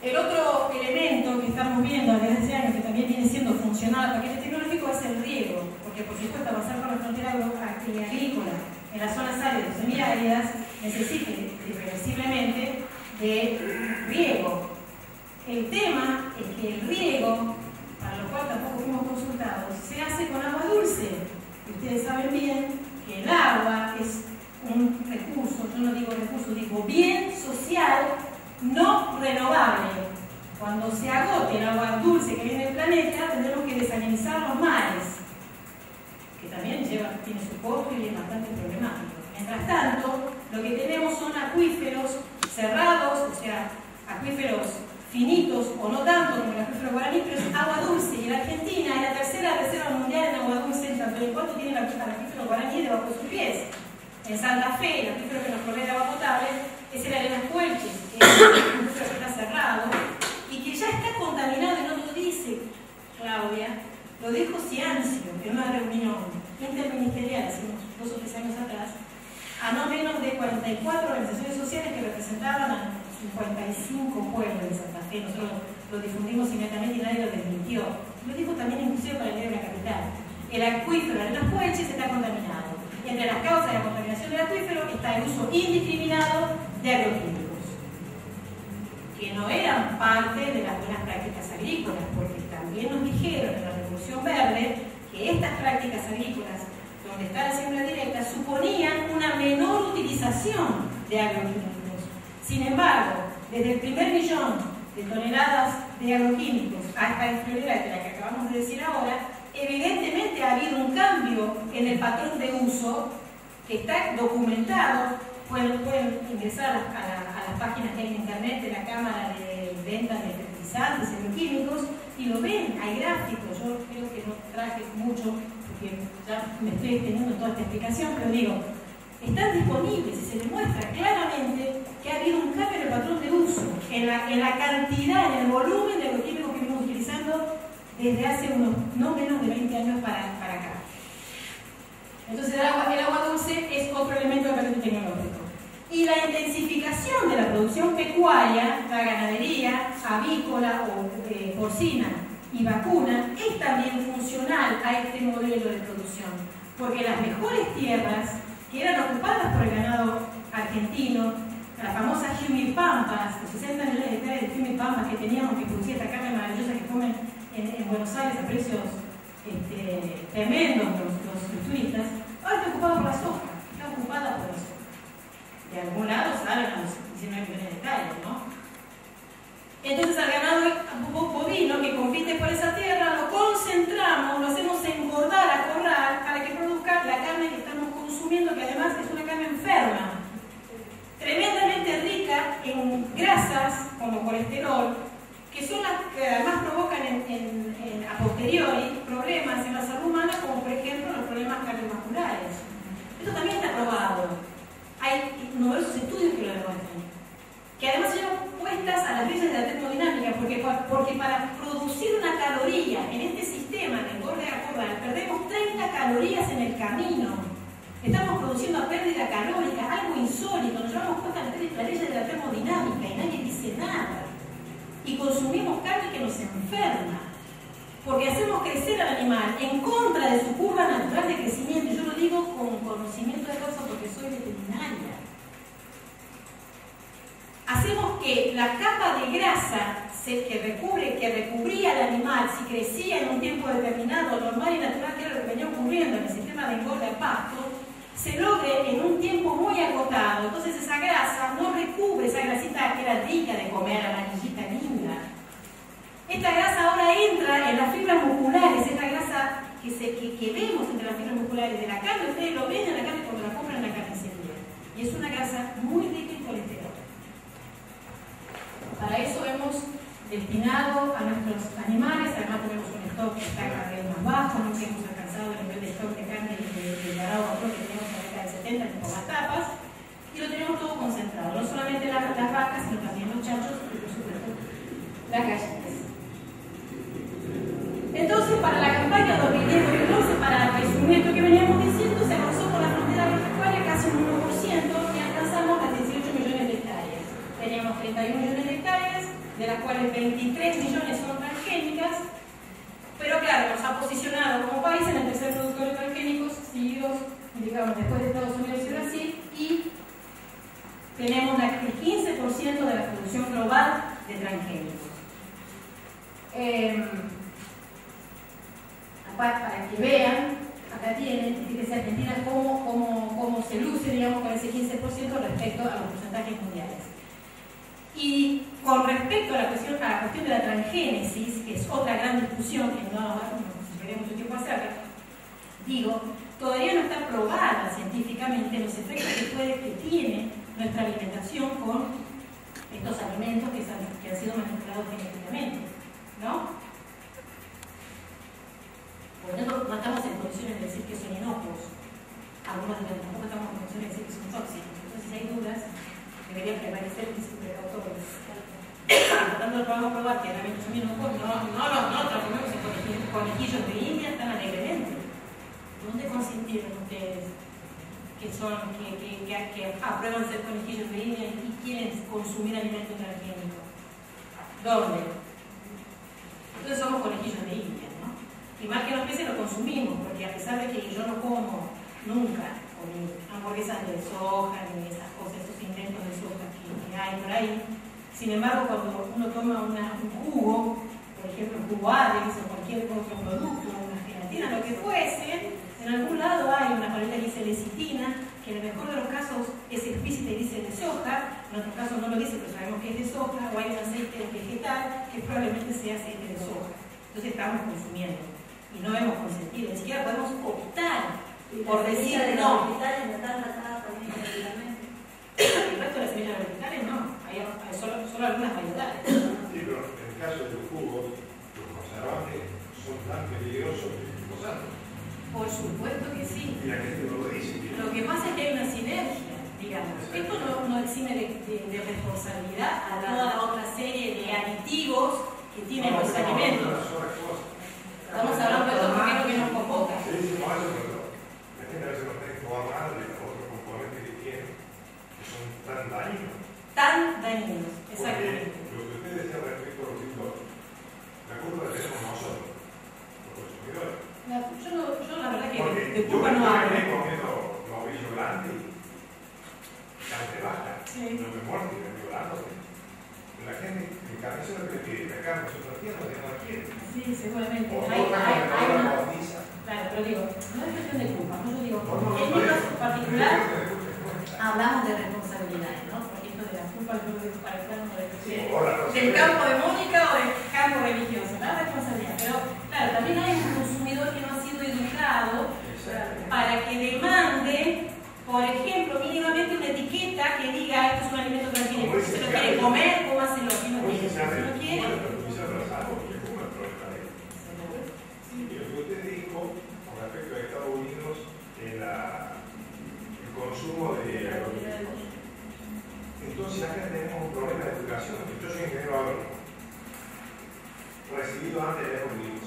El otro elemento que estamos viendo desde hace años, que también viene siendo funcional al paquete tecnológico, es el riego, porque por supuesto avanzar por la frontera agrícola en las zonas áridas o semiáridas necesita irreversiblemente de riego. El tema es que el riego, para lo cual tampoco fuimos consultados, se hace con agua dulce. Y ustedes saben bien que el agua es un recurso, yo no digo recurso, digo bien social, no renovable. Cuando se agote el agua dulce que viene del planeta, tendremos que desalinizar los mares, que también tiene su costo y es bastante problemático. Mientras tanto, lo que tenemos son acuíferos cerrados, o sea, acuíferos finitos o no tanto como el acuífero guaraní, pero es agua dulce. Y la Argentina es la tercera reserva mundial en agua dulce, en tanto en cuanto tiene el acuífero guaraní debajo de sus pies. En Santa Fe, el acuífero que nos provee de agua potable es el Arenas Puelches, que es un acuífero que está cerrado y que ya está contaminado, y no lo dice Claudia, lo dijo Ciancio en una reunión interministerial hace unos 2 o 3 años atrás, a no menos de 44 organizaciones sociales que representaban a 55 pueblos de Santa Fe. Nosotros lo difundimos inmediatamente y nadie lo desmintió. Lo dijo también inclusive para el diario de la capital. El acuífero de Arenas Puelches está contaminado. Entre las causas de la contaminación del acuífero está el uso indiscriminado de agroquímicos, que no eran parte de las buenas prácticas agrícolas, porque también nos dijeron en la Revolución Verde que estas prácticas agrícolas, donde está la siembra directa, suponían una menor utilización de agroquímicos. Sin embargo, desde el primer millón de toneladas de agroquímicos hasta el prioridad de la que acabamos de decir ahora, evidentemente ha habido un cambio en el patrón de uso que está documentado. Pueden ingresar a las páginas de internet de la Cámara de Venta de Fertilizantes y Agroquímicos y lo ven, hay gráficos. Yo creo que no traje mucho porque ya me estoy extendiendo toda esta explicación, pero digo, están disponibles y se demuestra claramente que ha habido un cambio en el patrón de uso, en la cantidad, en el volumen de agroquímicos que venimos utilizando desde hace unos no menos de 20 años para acá. Entonces el agua dulce es otro elemento del paquete tecnológico. Y la intensificación de la producción pecuaria, la ganadería, avícola o porcina y vacuna, es también funcional a este modelo de producción, porque las mejores tierras que eran ocupadas por el ganado argentino, las famosas Humipampas, los 60 millones de hectáreas de Humipampas que teníamos, que producía esta carne maravillosa que comen en Buenos Aires a precios tremendos los turistas, ahora está ocupada por la soja, está ocupada por la soja. De algún lado salen a los 19 millones de hectáreas, ¿no? Entonces al ganado bovino que compite por esa tierra lo concentramos, lo hacemos engordar a corral para que produzca la carne que estamos consumiendo, que además es una carne enferma, tremendamente rica en grasas como colesterol, que son las que además provocan a posteriori problemas en la salud humana, como por ejemplo los problemas cardiovasculares. Esto también está probado. Hay numerosos estudios que lo demuestran. Que además llevan puestas de la termodinámica, porque para producir una caloría en este sistema de engorde acordal, perdemos 30 calorías en el camino. Estamos produciendo a pérdida calórica, algo insólito, nos llevamos cuenta de la ley de la termodinámica y nadie dice nada. Y consumimos carne que nos enferma, porque hacemos crecer al animal en contra de su curva natural de crecimiento. Y yo lo digo con conocimiento de causa porque soy veterinaria. Hacemos que la capa de grasa que recubría al animal, si crecía en un tiempo determinado, normal y natural, que era lo que venía ocurriendo en el sistema de engorde al pasto, se logre en un tiempo muy acotado. Entonces esa grasa no recubre, esa grasita que era rica de comer, amarillita linda. Esta grasa ahora entra en las fibras musculares, esta grasa que vemos entre las fibras musculares de la carne. Ustedes lo ven en la carne cuando la compran en la carnicería. Y es una grasa muy rica en colesterol. Para eso hemos destinado a nuestros animales, además tenemos un stock que está cada vez más bajo, nunca hemos alcanzado el nivel de stock de carne de ganado que teníamos en la década del 70 con las tapas, y lo tenemos todo concentrado, no solamente las vacas, sino también los chanchos y por supuesto las gallinas. Entonces, para la campaña 2010-2011, para resumir esto que veníamos diciendo, se avanzó por la frontera agropecuaria casi un 1% y alcanzamos las 18 millones de hectáreas. Teníamos 31 millones de hectáreas, de las cuales 23 millones son transgénicas, pero claro, nos ha posicionado como país en el tercer productor de transgénicos, seguidos, digamos, después de Estados Unidos y Brasil, y tenemos el 15% de la producción global de transgénicos. Para que vean, acá tienen, fíjense Argentina, cómo se luce, digamos, con ese 15% respecto a los porcentajes mundiales. Y con respecto a la cuestión de la transgénesis, que es otra gran discusión que no llevaría mucho tiempo a hacer, digo, todavía no está probada científicamente los efectos que tiene nuestra alimentación con estos alimentos que han sido manipulados genéticamente, ¿no? Por lo tanto, no estamos en condiciones de decir que son inocuos. Algunos de ellos tampoco estamos en condiciones de decir que son tóxicos. Entonces, si hay dudas, debería prevalecer el principio de autores. Por tanto, podemos probar que realmente son inocuos. No transformemos en conejillos de India tan alegremente. ¿Dónde consintieron ustedes que aprueban ser conejillos de India y quieren consumir alimentos transgénicos? ¿Dónde? Entonces somos conejillos de India, ¿no? Y más que los peces lo consumimos, porque a pesar de que yo no como nunca hamburguesas de soja ni esas cosas, esos inventos de soja que hay por ahí, sin embargo, cuando uno toma un jugo, por ejemplo, un jugo Adels o cualquier otro producto, una gelatina, lo que fuese, en algún lado hay una paleta que dice lecitina, que en el mejor de los casos es explícita y dice de soja, en otros casos no lo dice, pero sabemos que es de soja, o hay un aceite vegetal que probablemente sea aceite de soja. Entonces estamos consumiendo. Y no hemos consentido, ni siquiera podemos optar por decir no. ¿Los vegetales no están tratadas también genéticamente? El resto de las semillas vegetales no, hay solo algunas variedades. Sí, pero en el caso de los jugos, los conservantes son tan peligrosos que los usan. Por supuesto que sí. Y la gente no lo dice. Lo que pasa es que hay una sinergia, digamos. Esto no exime de responsabilidad a toda la otra serie de aditivos que tienen los alimentos. Estamos hablando de esto porque es lo que nos convoca. Sí, sí, no, eso, pero la gente a veces no está informada de los otros componentes que tienen, que son tan dañinos. Tan dañinos, exactamente. Porque lo que usted decía respecto a los títulos, la culpa la tenemos nosotros, los consumidores. Yo la verdad que de Yo culpa no me hablo. estoy comiendo novillo grande y carne baja, Sí. no me muerto y me estoy volando. La gente, el carnicero que pide la carne, nosotros tiendas ya no la quieren. Sí, seguramente. O Hay una una... bautiza. Claro, pero digo, no es cuestión de culpa, no yo digo, No, en mi caso particular hablamos de responsabilidades, ¿no? Porque esto de la culpa yo creo que es para cada uno del campo de Mónica o del campo religioso, la responsabilidad. Pero claro, también hay un consumidor que no ha sido educado para que demande, por ejemplo, mínimamente una etiqueta que diga esto es un alimento transgénico. Si se lo quiere comer, cómaselo. Si no quiere, si no quiere. Usted dijo, con respecto a Estados Unidos, el consumo de agroquímicos. Entonces acá tenemos un problema de educación. Yo soy ingeniero agrónomo. poquito antes de leer un libro.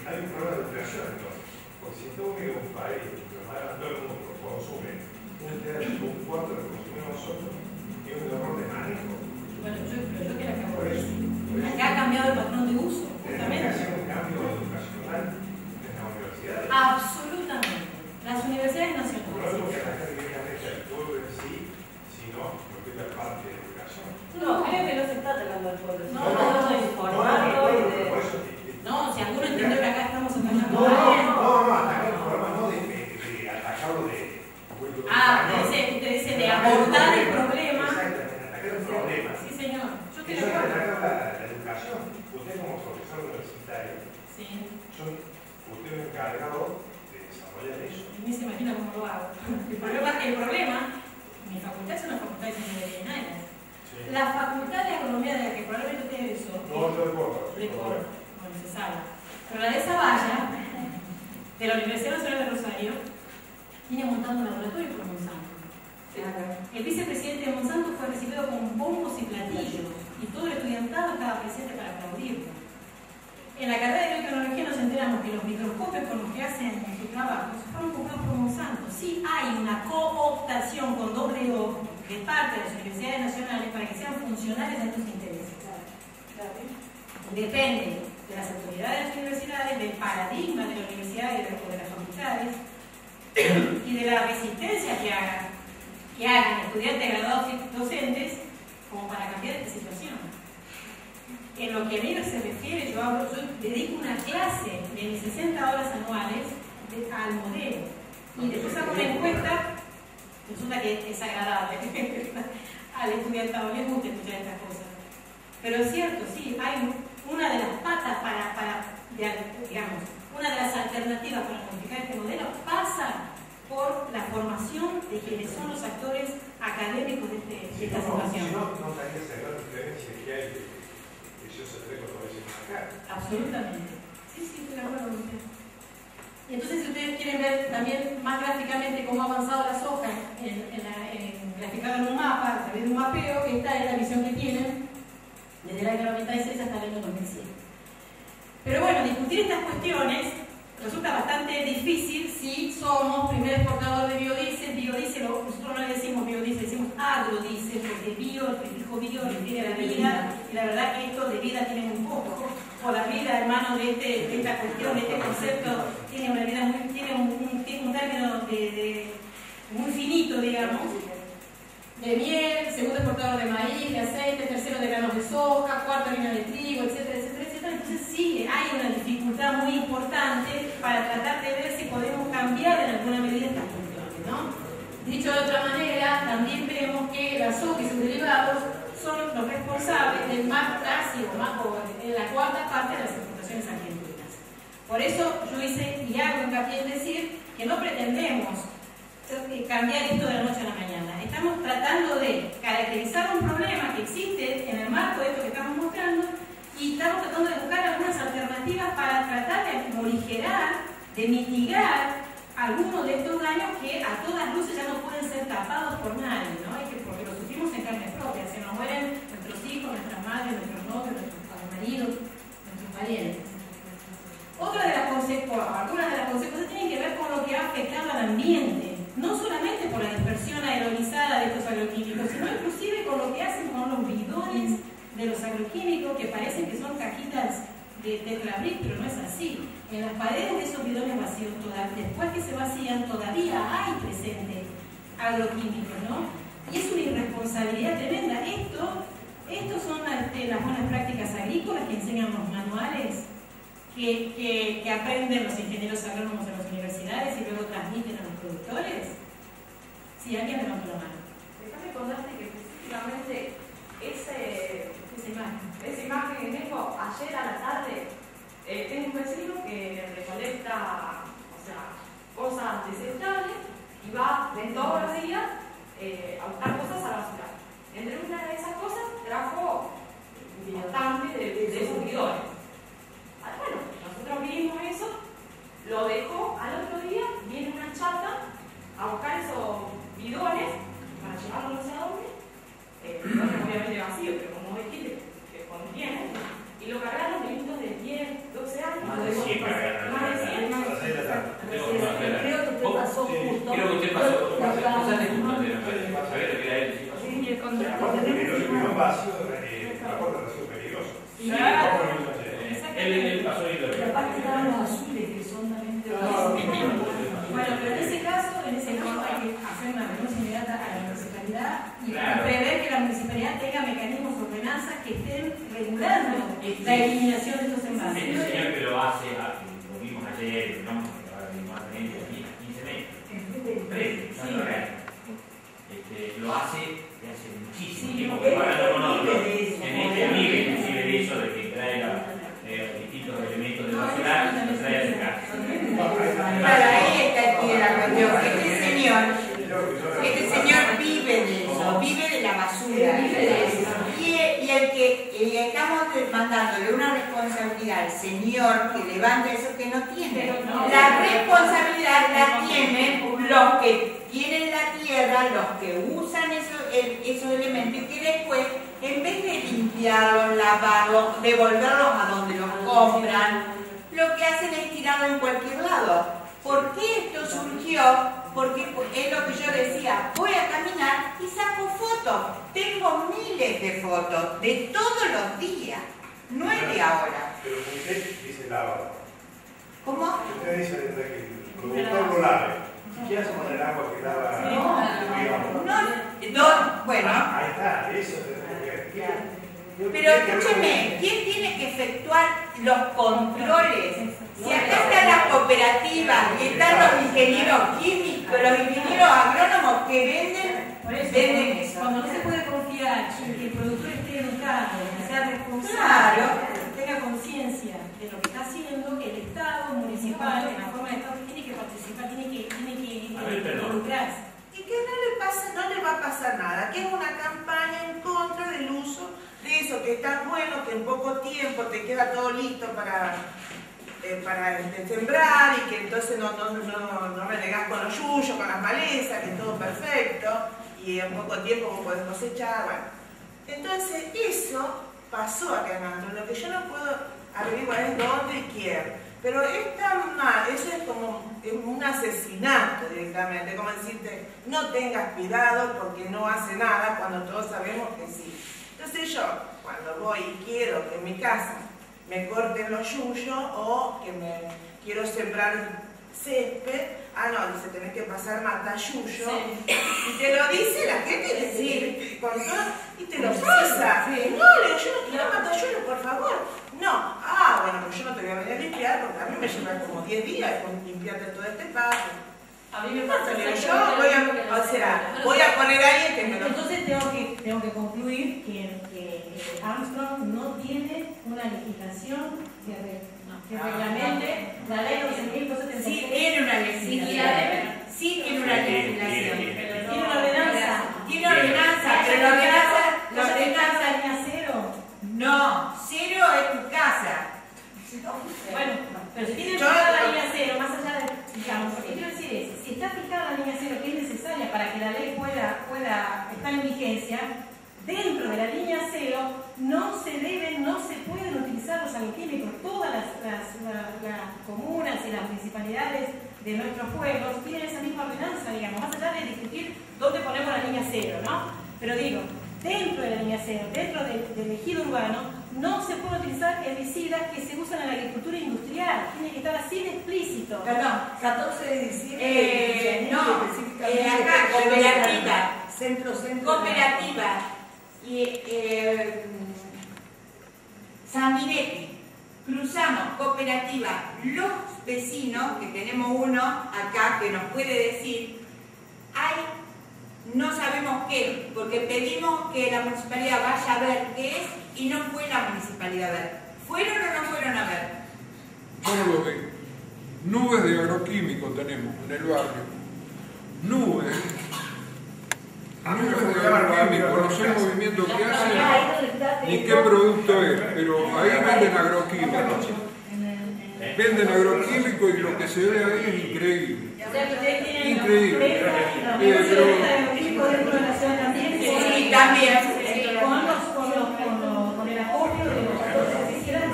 Hay un problema de educación entonces. Porque si todo que un país, todo el mundo consume un cuarto de lo que consumimos nosotros, es un error de manejo. Bueno, yo que la acabo Por de eso, decir. Acá ha cambiado el patrón de uso, tenemos que justamente. hacer un cambio educacional en las universidades. Absolutamente. Las universidades No es nacionales. lo que ataca directamente al pueblo en sí, sino lo que es la parte de educación. No, creo que no se está atacando al pueblo. No, Estamos informando y de... Por eso No, si alguno entendió que acá estamos atacando no, a alguien. atacar el problema no de atacarlo de... Usted dice de abordar el problema. Exactamente, atacar el problema. Sí, señor. Yo estoy de Eso es acuerdo. atacar la educación. Usted como profesor universitario, Sí. usted es encargado de desarrollar eso. Ni se imagina cómo lo hago. El problema, mi facultad es una facultad de ciencias veterinarias. La facultad de agronomía de la que probablemente usted egresó, No, yo de bueno, se sabe. Pero la de Zavalla, de la Universidad Nacional de Rosario, viene montando un laboratorio por Monsanto. El vicepresidente de Monsanto fue recibido con bombos y platillos, y todo el estudiantado estaba presente para aplaudirlo. En la carrera de biotecnología nos enteramos que los microscopios con los que hacen sus trabajos fueron comprados por Monsanto. Sí hay una cooptación con doble O de parte de las universidades nacionales para que sean funcionales a estos intereses. Depende de las autoridades de las universidades, del paradigma de la universidad y de las facultades y de la resistencia que hagan estudiantes graduados y docentes como para cambiar esta situación. En lo que a mí se refiere, yo dedico una clase de mis 60 horas anuales al modelo y después hago una encuesta. Resulta que es agradable al estudiantado, les gusta escuchar estas cosas. Pero es cierto, sí, hay una de las patas digamos, una de las alternativas para modificar este modelo pasa por la formación de quienes son los actores académicos de esta situación. Si no estaría esa gran diferencia que hay que yo se ve cuando veces acá. Absolutamente. Sí, estoy de acuerdo con usted. Y entonces, si ustedes quieren ver también más gráficamente cómo ha avanzado la soja graficado en un mapa, a través de un mapeo, esta es la visión que tienen desde el año 96 hasta el año 2007. Pero bueno, discutir estas cuestiones resulta bastante difícil si somos primer exportador de biodiesel. Nosotros no le decimos biodiesel, decimos agrodiesel, porque el prefijo bio refiere a la vida, y la verdad que esto de vida tiene muy poco. O la vida, hermano, de esta cuestión, de este concepto, tiene una vida tiene un término muy finito, digamos, de miel, segundo exportador de maíz, de aceite, tercero de granos de soja, cuarto harina de trigo, etcétera, etcétera, etcétera. Entonces sí, hay una dificultad muy importante para tratar de ver si podemos cambiar en alguna medida estas cuestiones, ¿no? Dicho de otra manera, también vemos que la soja y sus derivados son los responsables del en la cuarta parte de las exportaciones argentinas. Por eso yo hice y hago hincapié en decir que no pretendemos cambiar esto de la noche a la mañana. Estamos tratando de caracterizar un problema que existe en el marco de esto que estamos mostrando y estamos tratando de buscar algunas alternativas para tratar de morigerar, de mitigar algunos de estos daños que a todas luces ya no pueden ser tapados por nadie, ¿no? Porque lo sufrimos en carne propia, se nos mueren nuestros hijos, nuestras madres, nuestros novios, nuestros maridos, nuestros parientes. Algunas de las consecuencias tienen que ver con lo que ha afectado al ambiente, no solamente por la dispersión aeronizada de estos agroquímicos, sino inclusive con lo que hacen con los bidones de los agroquímicos, que parecen que son cajitas de tetrabric, pero no es así. En las paredes de esos bidones vacíos, después que se vacían, todavía hay presente agroquímicos, ¿no? Y es una irresponsabilidad tremenda. Estos son las buenas prácticas agrícolas que enseñan los manuales que aprenden los ingenieros agrónomos en las universidades y luego transmiten a los productores. Sí, alguien levantó la mano. Déjame contarte que específicamente esa imagen que tengo, ayer a la tarde, tengo un vecino que recolecta, cosas desechables y va de todos los días a buscar cosas a la basura. Entre una de esas cosas trajo bastante de esos bidones. Bueno, nosotros vimos eso, lo dejó, al otro día viene una chata a buscar esos bidones para llevarlos a dónde, y lo cargaron los niños de 10, 12 años. Más de 100 cargaron. Más de 100. Creo que usted pasó justo. Creo que usted pasó. Pasaste justo, ¿sabés lo que era él? Y el control. Aparte, el vacío, la puerta ha sido peligroso. Él pasó y lo Y aparte estaban los azules, que son también de Bueno, pero en ese caso hay que hacer una renuncia inmediata a la municipalidad y prever que la municipalidad tenga mecanismos de ordenanza que estén regulando la eliminación de estos envases. El señor que lo hace, lo vimos ayer, ¿no? Ahora vimos a 15 metros. 13, no es real. Lo hace de hace muchísimo tiempo, comparando con otros. En este vive inclusive de eso, de que trae distintos elementos de basural y los trae a su casa. Claro, ahí está aquí la cuestión. Este señor vive de eso, vive de la basura. Y estamos mandándole una responsabilidad al señor que levanta eso que no tiene. La responsabilidad la tienen los que tienen la tierra, los que usan esos elementos y que después, en vez de limpiarlos, lavarlos, devolverlos a donde los compran, lo que hacen es tirarlo en cualquier lado. ¿Por qué esto surgió? Porque es lo que yo decía, voy a caminar y saco fotos. Tengo miles de fotos de todos los días, no es de ahora. Pero usted dice lava. ¿Cómo? Usted dice que el productor lo lave. ¿Qué hace con el agua que lava? Bueno. Ahí está, eso tenemos que ver. Pero escúcheme, ¿quién tiene que efectuar los controles? Si acá están las cooperativas y están los ingenieros químicos, los ingenieros agrónomos que venden eso. Cuando no se puede confiar en que el productor esté educado, que sea responsable, Claro, tenga conciencia de lo que está haciendo, el Estado municipal, en la forma de Estado, tiene que participar, tiene que involucrarse. Y que no le va a pasar nada, que es una campaña en contra del uso de eso que es tan bueno que en poco tiempo te queda todo listo para sembrar y que entonces no renegas con los yuyos, con las malezas, que es todo perfecto y en poco tiempo vos podés cosechar. Bueno, entonces eso pasó acá en Andro. Lo que yo no puedo averiguar es dónde y quién. Pero es tan mal, eso es como un asesinato directamente, como decirte, no tengas cuidado porque no hace nada cuando todos sabemos que sí. Entonces yo, cuando voy y quiero que en mi casa me corten los yuyos o que me quiero sembrar césped, dice, tenés que pasar matayuyo, y te lo dice la gente y te lo pasa. No, le digo, yo no quiero matayuyo, por favor. No, bueno, pues yo no te voy a venir a limpiar porque a mí me lleva como 10 días limpiarte todo este paso. A mí me pasa que yo voy a poner a alguien que me lo... Entonces tengo que concluir que Armstrong no tiene una legislación que reglamente la ley 12.276. Sí tiene una legislación. Sí tiene una legislación. Tiene una ordenanza. Tiene ordenanza, pero la ordenanza línea cero. no, cero es tu casa. Bueno, pero si tiene fijada la línea cero, más allá de, digamos, lo que quiero decir es, si está fijada la línea cero, que es necesaria para que la ley pueda estar en vigencia, dentro de la línea cero no se pueden utilizar los agroquímicos. Todas las comunas y las municipalidades de nuestros pueblos tienen esa misma ordenanza, digamos, más allá de discutir dónde ponemos la línea cero, ¿no? Pero digo, dentro de la línea cero, dentro del ejido urbano, no se pueden utilizar herbicidas que se usan en la agricultura industrial. Tiene que estar así de explícito. Perdón, 14 de diciembre. Acá, cooperativa. Centro. Cooperativa. Y Sanguinetti. Cruzamos cooperativa. Los vecinos, que tenemos uno acá que nos puede decir, no sabemos qué, porque pedimos que la municipalidad vaya a ver qué es y no fue la municipalidad a ver. ¿Fueron o no fueron a ver? Yo no lo veo. Nubes de agroquímicos tenemos en el barrio. Nubes de agroquímicos. No sé el movimiento que hacen ni qué producto es, pero ahí venden agroquímicos. Venden agroquímicos y lo que se ve ahí es increíble. Increíble. Sí, también. Con el apoyo de los sectores oficiales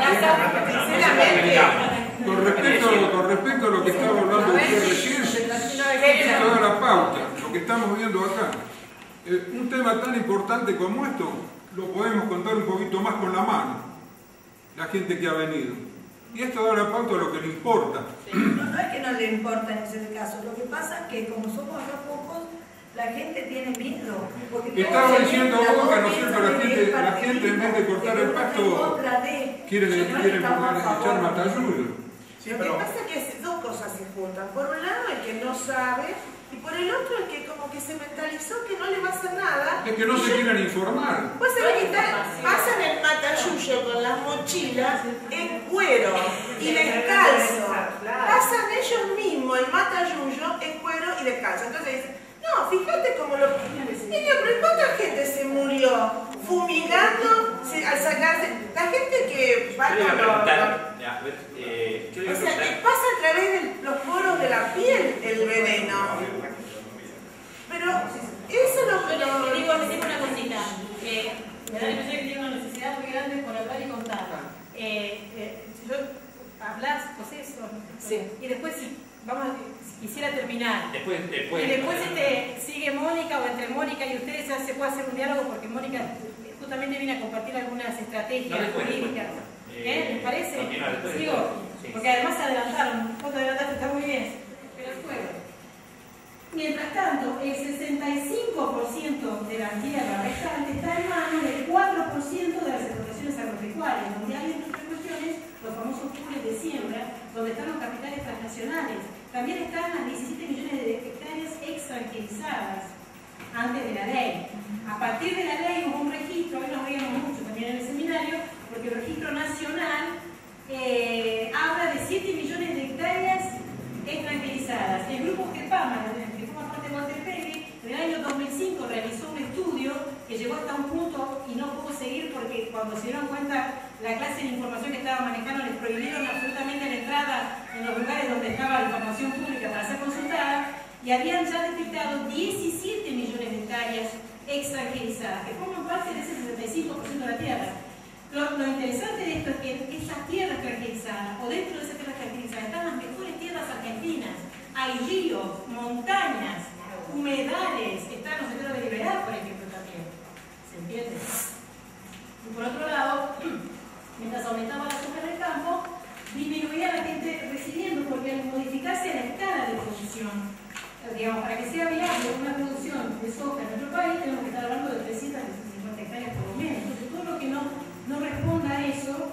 sinceramente. Con respecto a lo que estaba hablando usted recién, esto da la pauta, lo que estamos viendo acá. Un tema tan importante como esto, lo podemos contar un poquito más con la mano, la gente que ha venido. Y esto da la pauta a lo que le importa. No es que no le importa en ese caso, lo que pasa es que como somos acá pocos, la gente tiene miedo. Estaba diciendo Boca, ¿no es cierto? La gente en vez de cortar el pasto quiere echar matayuyo. Lo que pasa es que dos cosas se juntan. Por un lado el que no sabe y por el otro el que como que se mentalizó que no le va a hacer nada. Es que no se quieren informar. Pues se ve que pasan el matayuyo con las mochilas en cuero y descalzo. Pasan ellos mismos el matayuyo en cuero y descalzo. Entonces dicen, no, fíjate cómo lo... Pero ¿cuánta gente se murió fumigando al sacarse? La gente que va con o sea, que pasa a través de los poros de la piel el veneno. Pero eso no... Yo le digo una cosita. Me da la impresión que tiene una necesidad muy grande por hablar y contar. Yo hablas, pues eso. Sí. Y después quisiera terminar. Después y después sigue Mónica o entre Mónica y ustedes se puede hacer un diálogo porque Mónica justamente viene a compartir algunas estrategias jurídicas. ¿Les parece? Sigo. Sí. Porque además se adelantaron. Vos te adelantaste, está muy bien. Pero el juego. Mientras tanto, el 65% de la tierra restante está en manos del 4% de las explotaciones agropecuarias, donde hay en otras cuestiones los famosos pools de siembra, donde están los capitales transnacionales. También están las 17 millones de hectáreas extranjerizadas antes de la ley. A partir de la ley hubo un registro, hoy nos veíamos mucho también en el seminario, porque el registro nacional habla de 7 millones de hectáreas extranjerizadas. El grupo GEPAMA, que forma parte de Walter Peggy, en el año 2005 realizó un estudio que llegó hasta un punto y no pudo seguir porque cuando se dieron cuenta la clase de información que estaba manejando les prohibieron absolutamente la entrada en los lugares donde estaba la información pública para ser consultada y habían ya detectado 17 millones de hectáreas extranjerizadas que forman parte de ese 65% de la tierra. Lo interesante de esto es que en esa tierra extranjerizada o dentro de esa tierra extranjerizada están las mejores tierras argentinas. Hay ríos, montañas, humedales, están los senderos de libertad, por ejemplo, también. ¿Se entiende? Y por otro lado, mientras aumentaba la soja en el campo, disminuía la gente residiendo, porque al modificarse la escala de producción, digamos, para que sea viable una producción de soja en nuestro país, tenemos que estar hablando de 350 hectáreas por lo menos. Entonces, todo lo que no responda a eso,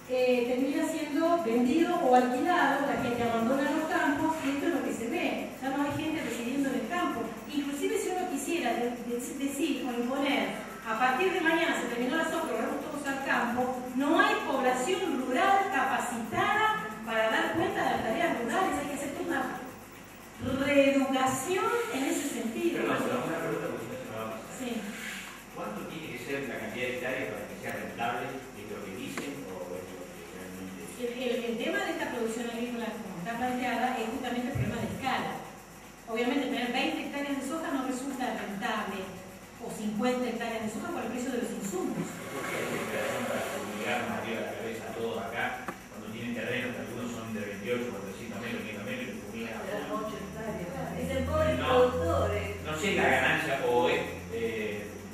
termina siendo vendido o alquilado, la gente abandona los campos y esto es lo que se ve. Ya no hay gente residiendo en el campo. Inclusive si uno quisiera decir o imponer, a partir de mañana se terminó la soja, vamos todos al campo, no hay población rural capacitada para dar cuenta de las tareas rurales, hay que hacer toda una reeducación en ese sentido. Pero una pregunta que usted me va a pasar. Sí. ¿Cuánto tiene que ser la cantidad de hectáreas para que sea rentable? ¿Es lo que dicen o es lo que realmente...? El tema de esta producción agrícola, como está planteada, es justamente el problema de escala. Obviamente, tener 20 hectáreas de soja no resulta rentable, o 50 hectáreas de soja por el precio de los insumos. Para obligarnos arriba de la cabeza a todos acá, cuando tienen terrenos, que algunos son de 28, 400 metros, 500 metros, y fumigan a todos. Es el pobre productor. No sé la ganancia o es...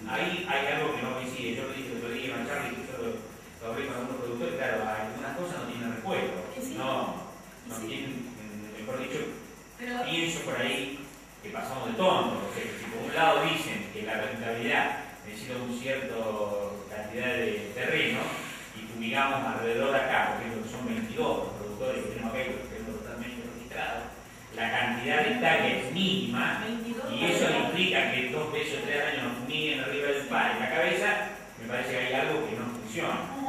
ahí hay algo que no coincide. Yo lo dije el otro día a Charlie, yo lo hablé con algunos productores, claro, algunas cosas no tienen respuesta. No tienen, mejor dicho, pienso por ahí que pasamos de tontos. O sea, si por un lado dicen que la rentabilidad necesita una cierta cantidad de terreno y fumigamos alrededor de acá, por ejemplo, que son 22 los productores que tenemos acá y los tenemos totalmente registrados, la cantidad de hectáreas es mínima y eso implica que 2 veces o 3 al año nos fumiguen arriba del palo en la cabeza, me parece que hay algo que no funciona. O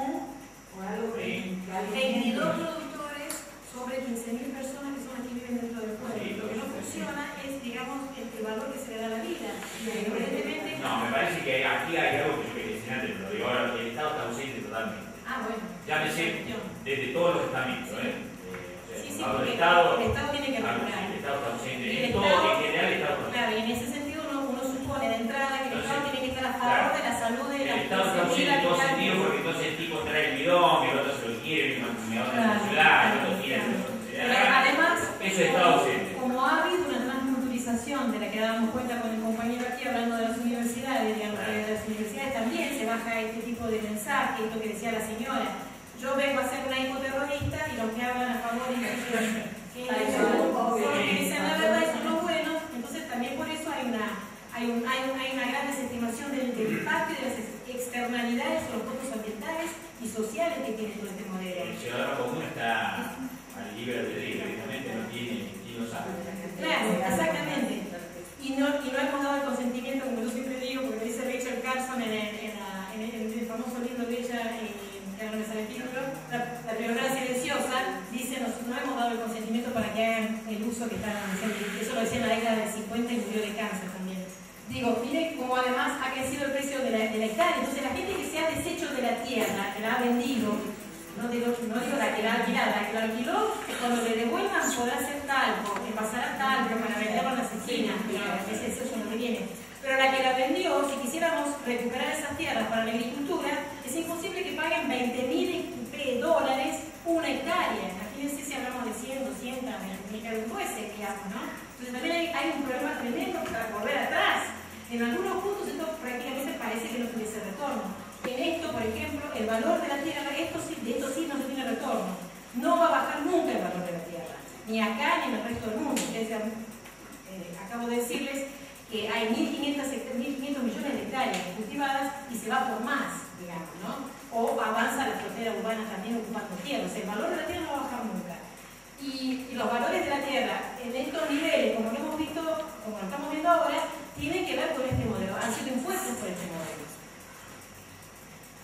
algo que 22 productores sobre 15.000 personas que son las que viven dentro del pueblo. Sí, lo que no funciona es, digamos, el valor que se le da a la vida. Y evidentemente... No, me parece que aquí hay algo que yo quería decir antes, pero lo digo ahora, el Estado está ausente totalmente. Bueno. Llámese desde todos los estamentos, Sí, el Estado tiene que regular. El Estado está ausente. Y En todo, en general, el Estado está ausente. Claro, y en ese sentido uno supone de entrada que el Estado tiene que estar a favor de la salud de la El Estado está ausente en todo sentido porque entonces el tipo trae el bidón, que el otro se lo quiere, onda de la ciudad, otros quieren de la Pero sociedad. además, Eso está ausente. como ha habido una transculturización de la que dábamos cuenta con el compañero aquí hablando de las universidades, digamos, que de las universidades también se baja este tipo de mensaje, esto que decía la señora. Yo vengo a ser una hipoterrorista y los que hablan a favor y dicen la verdad y son los buenos, entonces también por eso hay una gran desestimación del impacto y de las externalidades o los costos ambientales y sociales que tiene todo este modelo. El ciudadano común está al libre albedrío, evidentemente no tiene y no sabe. Claro, exactamente. Y no hemos dado el consentimiento, como yo siempre digo, porque lo dice Rachel Carson en el famoso libro de ella, que no me sale el título, la primavera silenciosa, dice, no hemos dado el consentimiento para que hagan el uso que están haciendo. Eso lo decía en la década del 50 y murió de cáncer también. Digo, mire cómo además ha crecido el precio de la hectárea. Entonces la gente que se ha deshecho de la tierra, que la ha vendido, no digo la que la ha alquilado, la que la alquiló, cuando le devuelvan podrá hacer talco, pasará talco para venderlo a las esquinas, eso es lo que viene. Pero la que la vendió, si quisiéramos recuperar esas tierras para la agricultura, es imposible que paguen $20.000 una hectárea. Imagínense si hablamos de 100, 200, ni que fuese, digamos, ¿no? Entonces también hay un problema tremendo para volver atrás. En algunos puntos esto prácticamente parece que no tuviese retorno. En esto, por ejemplo, el valor de la tierra, de esto sí no se tiene retorno. No va a bajar nunca el valor de la tierra, ni acá ni en el resto del mundo. Acabo de decirles que hay 1.500 millones de hectáreas cultivadas y se va por más, digamos, ¿no? O avanza la frontera urbana también ocupando tierra. O sea, el valor de la tierra no va a bajar nunca. Y los valores de la tierra en estos niveles, como lo hemos visto, como lo estamos viendo ahora, tienen que ver con este modelo, han sido impuestos por este modelo.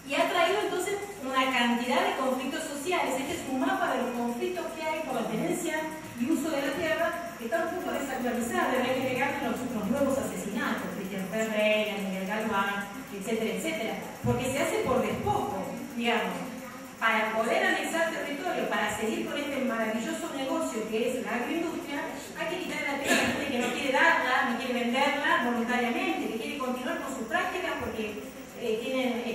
Y ha traído entonces una cantidad de conflictos sociales. Este es un mapa de los conflictos que hay por la tenencia y uso de la tierra, que está un poco desactualizado. Hay que agregarle los nuevos asesinatos, Cristian Ferreira, Miguel Galván, etcétera, etcétera. Porque se hace por despojo, digamos. Para poder anexar territorio, para seguir con este maravilloso negocio que es la agroindustria, hay que quitar la tierra a la gente que no quiere darla, no quiere venderla voluntariamente, que quiere continuar con sus prácticas porque tienen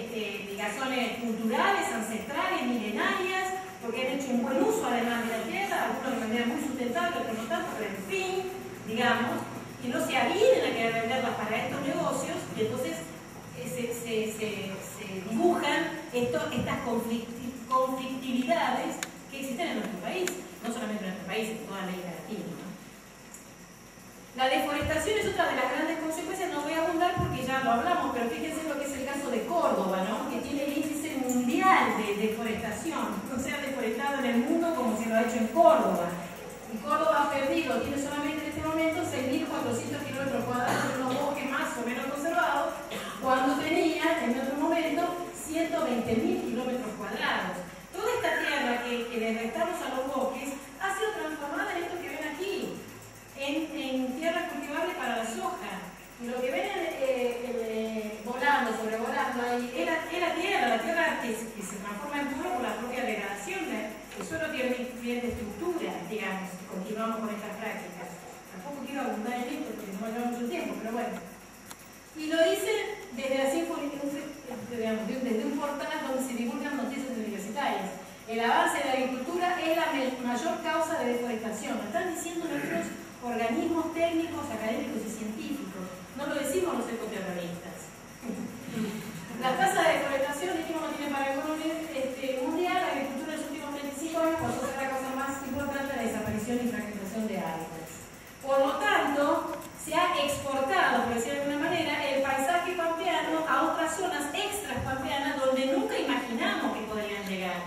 ligaciones culturales, ancestrales, milenarias, porque han hecho un buen uso además de la tierra, algunos de manera muy sustentable, pero no tanto, pero en fin, digamos, y no se avienen a querer venderlas para estos negocios, y entonces se dibujan estas conflictividades que existen en nuestro país, no solamente en nuestro país, en toda América Latina, ¿no? La deforestación es otra de las grandes consecuencias, no voy a abundar porque ya lo hablamos, pero fíjense lo que es el caso de Córdoba, ¿no? Que tiene el índice mundial de deforestación, no se ha deforestado en el mundo como se lo ha hecho en Córdoba. Y Córdoba ha perdido, tiene solamente en este momento 6.400 kilómetros cuadrados de unos bosques más o menos conservados, cuando tenía en otro momento 120.000 kilómetros cuadrados. Toda esta tierra que le restamos a los bosques ha sido transformada en esto que ven aquí, en tierra cultivable para la soja. Y lo que ven volando, sobrevolando ahí, es la tierra que se transforma en puro por la propia degradación. El suelo tiene bien de estructura, digamos, si continuamos con estas prácticas. Tampoco quiero abundar en esto porque no me lleva mucho tiempo, pero bueno. Y lo dice desde un portal donde se divulgan noticias universitarias. El avance de la agricultura es la mayor causa de deforestación. Lo están diciendo nuestros organismos técnicos, académicos y científicos. No lo decimos los ecoterroristas. La tasa de deforestación, dijimos, no tiene parangón mundial. La agricultura en los últimos 25 años pasó a ser la causa más importante de la desaparición y fragmentación de hábitats. Por lo tanto, se ha exportado, por decirlo de alguna manera, el paisaje pampeano a otras zonas extras pampeanas donde nunca imaginamos que podrían llegar.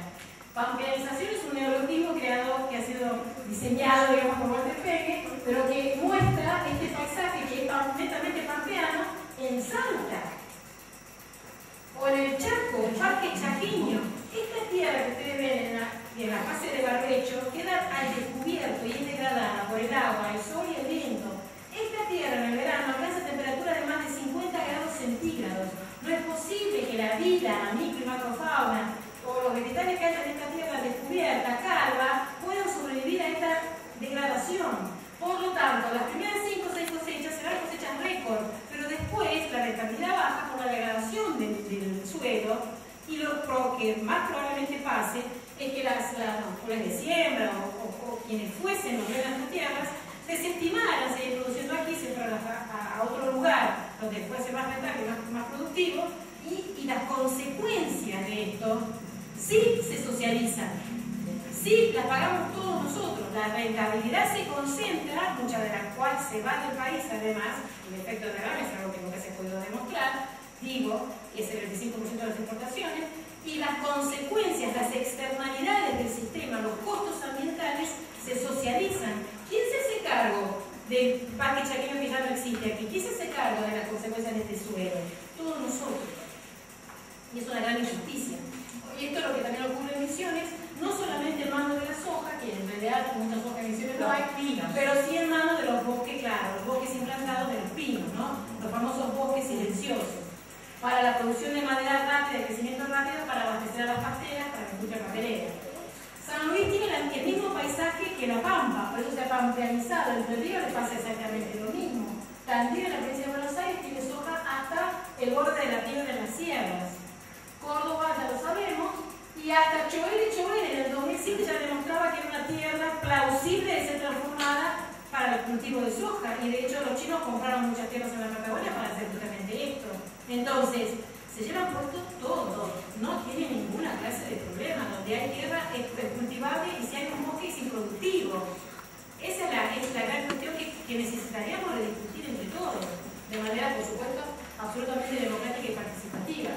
Pampeanización es un neologismo creado, que ha sido diseñado, digamos, por Walter Pege, pero que muestra este paisaje que es netamente pampeano en Salta, o en el Chaco, el Parque Chaquiño. Esta tierra que ustedes ven en la fase de barbecho queda al descubierto y es degradada por el agua, el sol y el viento. Esta tierra en el verano alcanza temperaturas de más de 50 grados centígrados. No es posible que la vida, la micro y macrofauna, o los vegetales que hayan en esta tierra descubierta, calva, puedan sobrevivir a esta degradación. Por lo tanto, las primeras 5 o 6 cosechas serán cosechas récord, pero después la rentabilidad baja por la degradación del suelo Y lo que más probablemente pase es que los pobladores de siembra o quienes fuesen los dueños de las tierras desestimaran seguir produciendo aquí, se fueran a otro lugar donde fuese más rentable, más productivo, y las consecuencias de esto sí se socializan, sí las pagamos todos nosotros. La rentabilidad se concentra, muchas de las cuales se van del país, además, el efecto de derrame es algo que nunca se ha podido demostrar, digo, y es el 25% de las exportaciones, y las consecuencias, las externalidades del sistema, los costos ambientales se socializan. ¿Quién se hace cargo del parque chaqueño que ya no existe aquí? ¿Quién se hace cargo de las consecuencias de este suelo? Todos nosotros. Y es una gran injusticia. Y esto es lo que también ocurre en Misiones, no solamente en manos de la soja, que en realidad muchas sojas en Misiones no hay, pero sí en manos de los bosques, claro, los bosques implantados de los pinos, ¿no? Los famosos bosques silenciosos, para la producción de madera rápida, de crecimiento rápido, para abastecer a las pasteras, para la industria papelera. San Luis tiene el mismo paisaje que la Pampa, por eso se ha pampeanizado. En el río le pasa exactamente lo mismo. Tandil, en la provincia de Buenos Aires, tiene soja hasta el borde de la piedra de las sierras. Córdoba, ya lo sabemos, y hasta Choel en el 2005 ya demostraba que era una tierra plausible de ser transformada para el cultivo de soja, y de hecho los chinos compraron muchas tierras en la Patagonia para hacer justamente esto. Entonces, se llevan puesto todo, no tiene ninguna clase de problema. Donde hay tierra es cultivable, y si hay un bosque es improductivo. Esa es la gran cuestión que necesitaríamos de discutir entre todos, de manera, por supuesto, absolutamente democrática y participativa.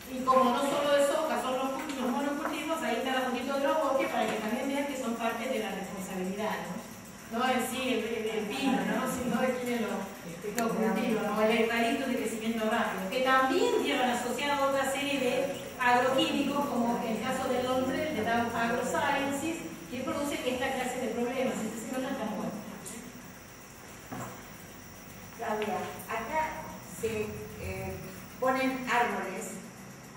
Y como no solo de soja son los monocultivos, ahí está la fotito de los bosques para que también vean que son parte de la responsabilidad, no en sí el pino, ¿no? Sino de quienes lo cultivan, ¿no? El eucalipto de crecimiento rápido, que también llevan asociado otra serie de agroquímicos, como el caso de Londres, de Dow AgroSciences, que produce esta clase de problemas. Este sí no está tan bueno. Claudia, acá se ponen árboles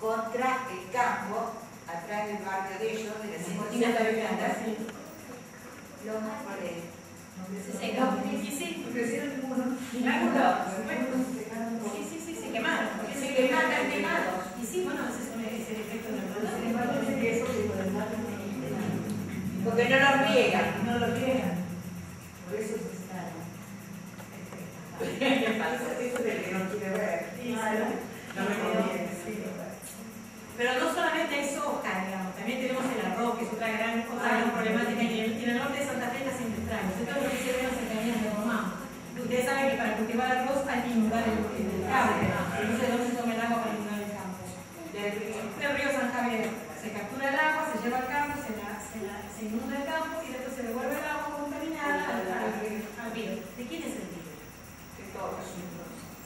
contra el campo, atrás del barrio de ellos, de las 150 viviendas. Los árboles Se secan. Sí, crecieron ninguno. Sí, se quemaron. Porque se quemaron quemados. Y sí, bueno, ese es el efecto de la porque no los riegan. No lo riegan. Por eso se están. Eso es el que no quiere ver. No me conviene. Pero no solamente hay soja, digamos, también tenemos el arroz, que es otra gran problemática. En el norte de Santa Fe está siempre extraño. Esto es lo que se ve en las cercanías de Román. Ustedes saben que para cultivar arroz hay que inundar el campo. Entonces, ¿dónde se toma el agua para inundar el campo? Del río San Javier. Se captura el agua, se lleva al campo, se inunda el campo y después se devuelve el agua contaminada al río. ¿De quién es el río? De todos.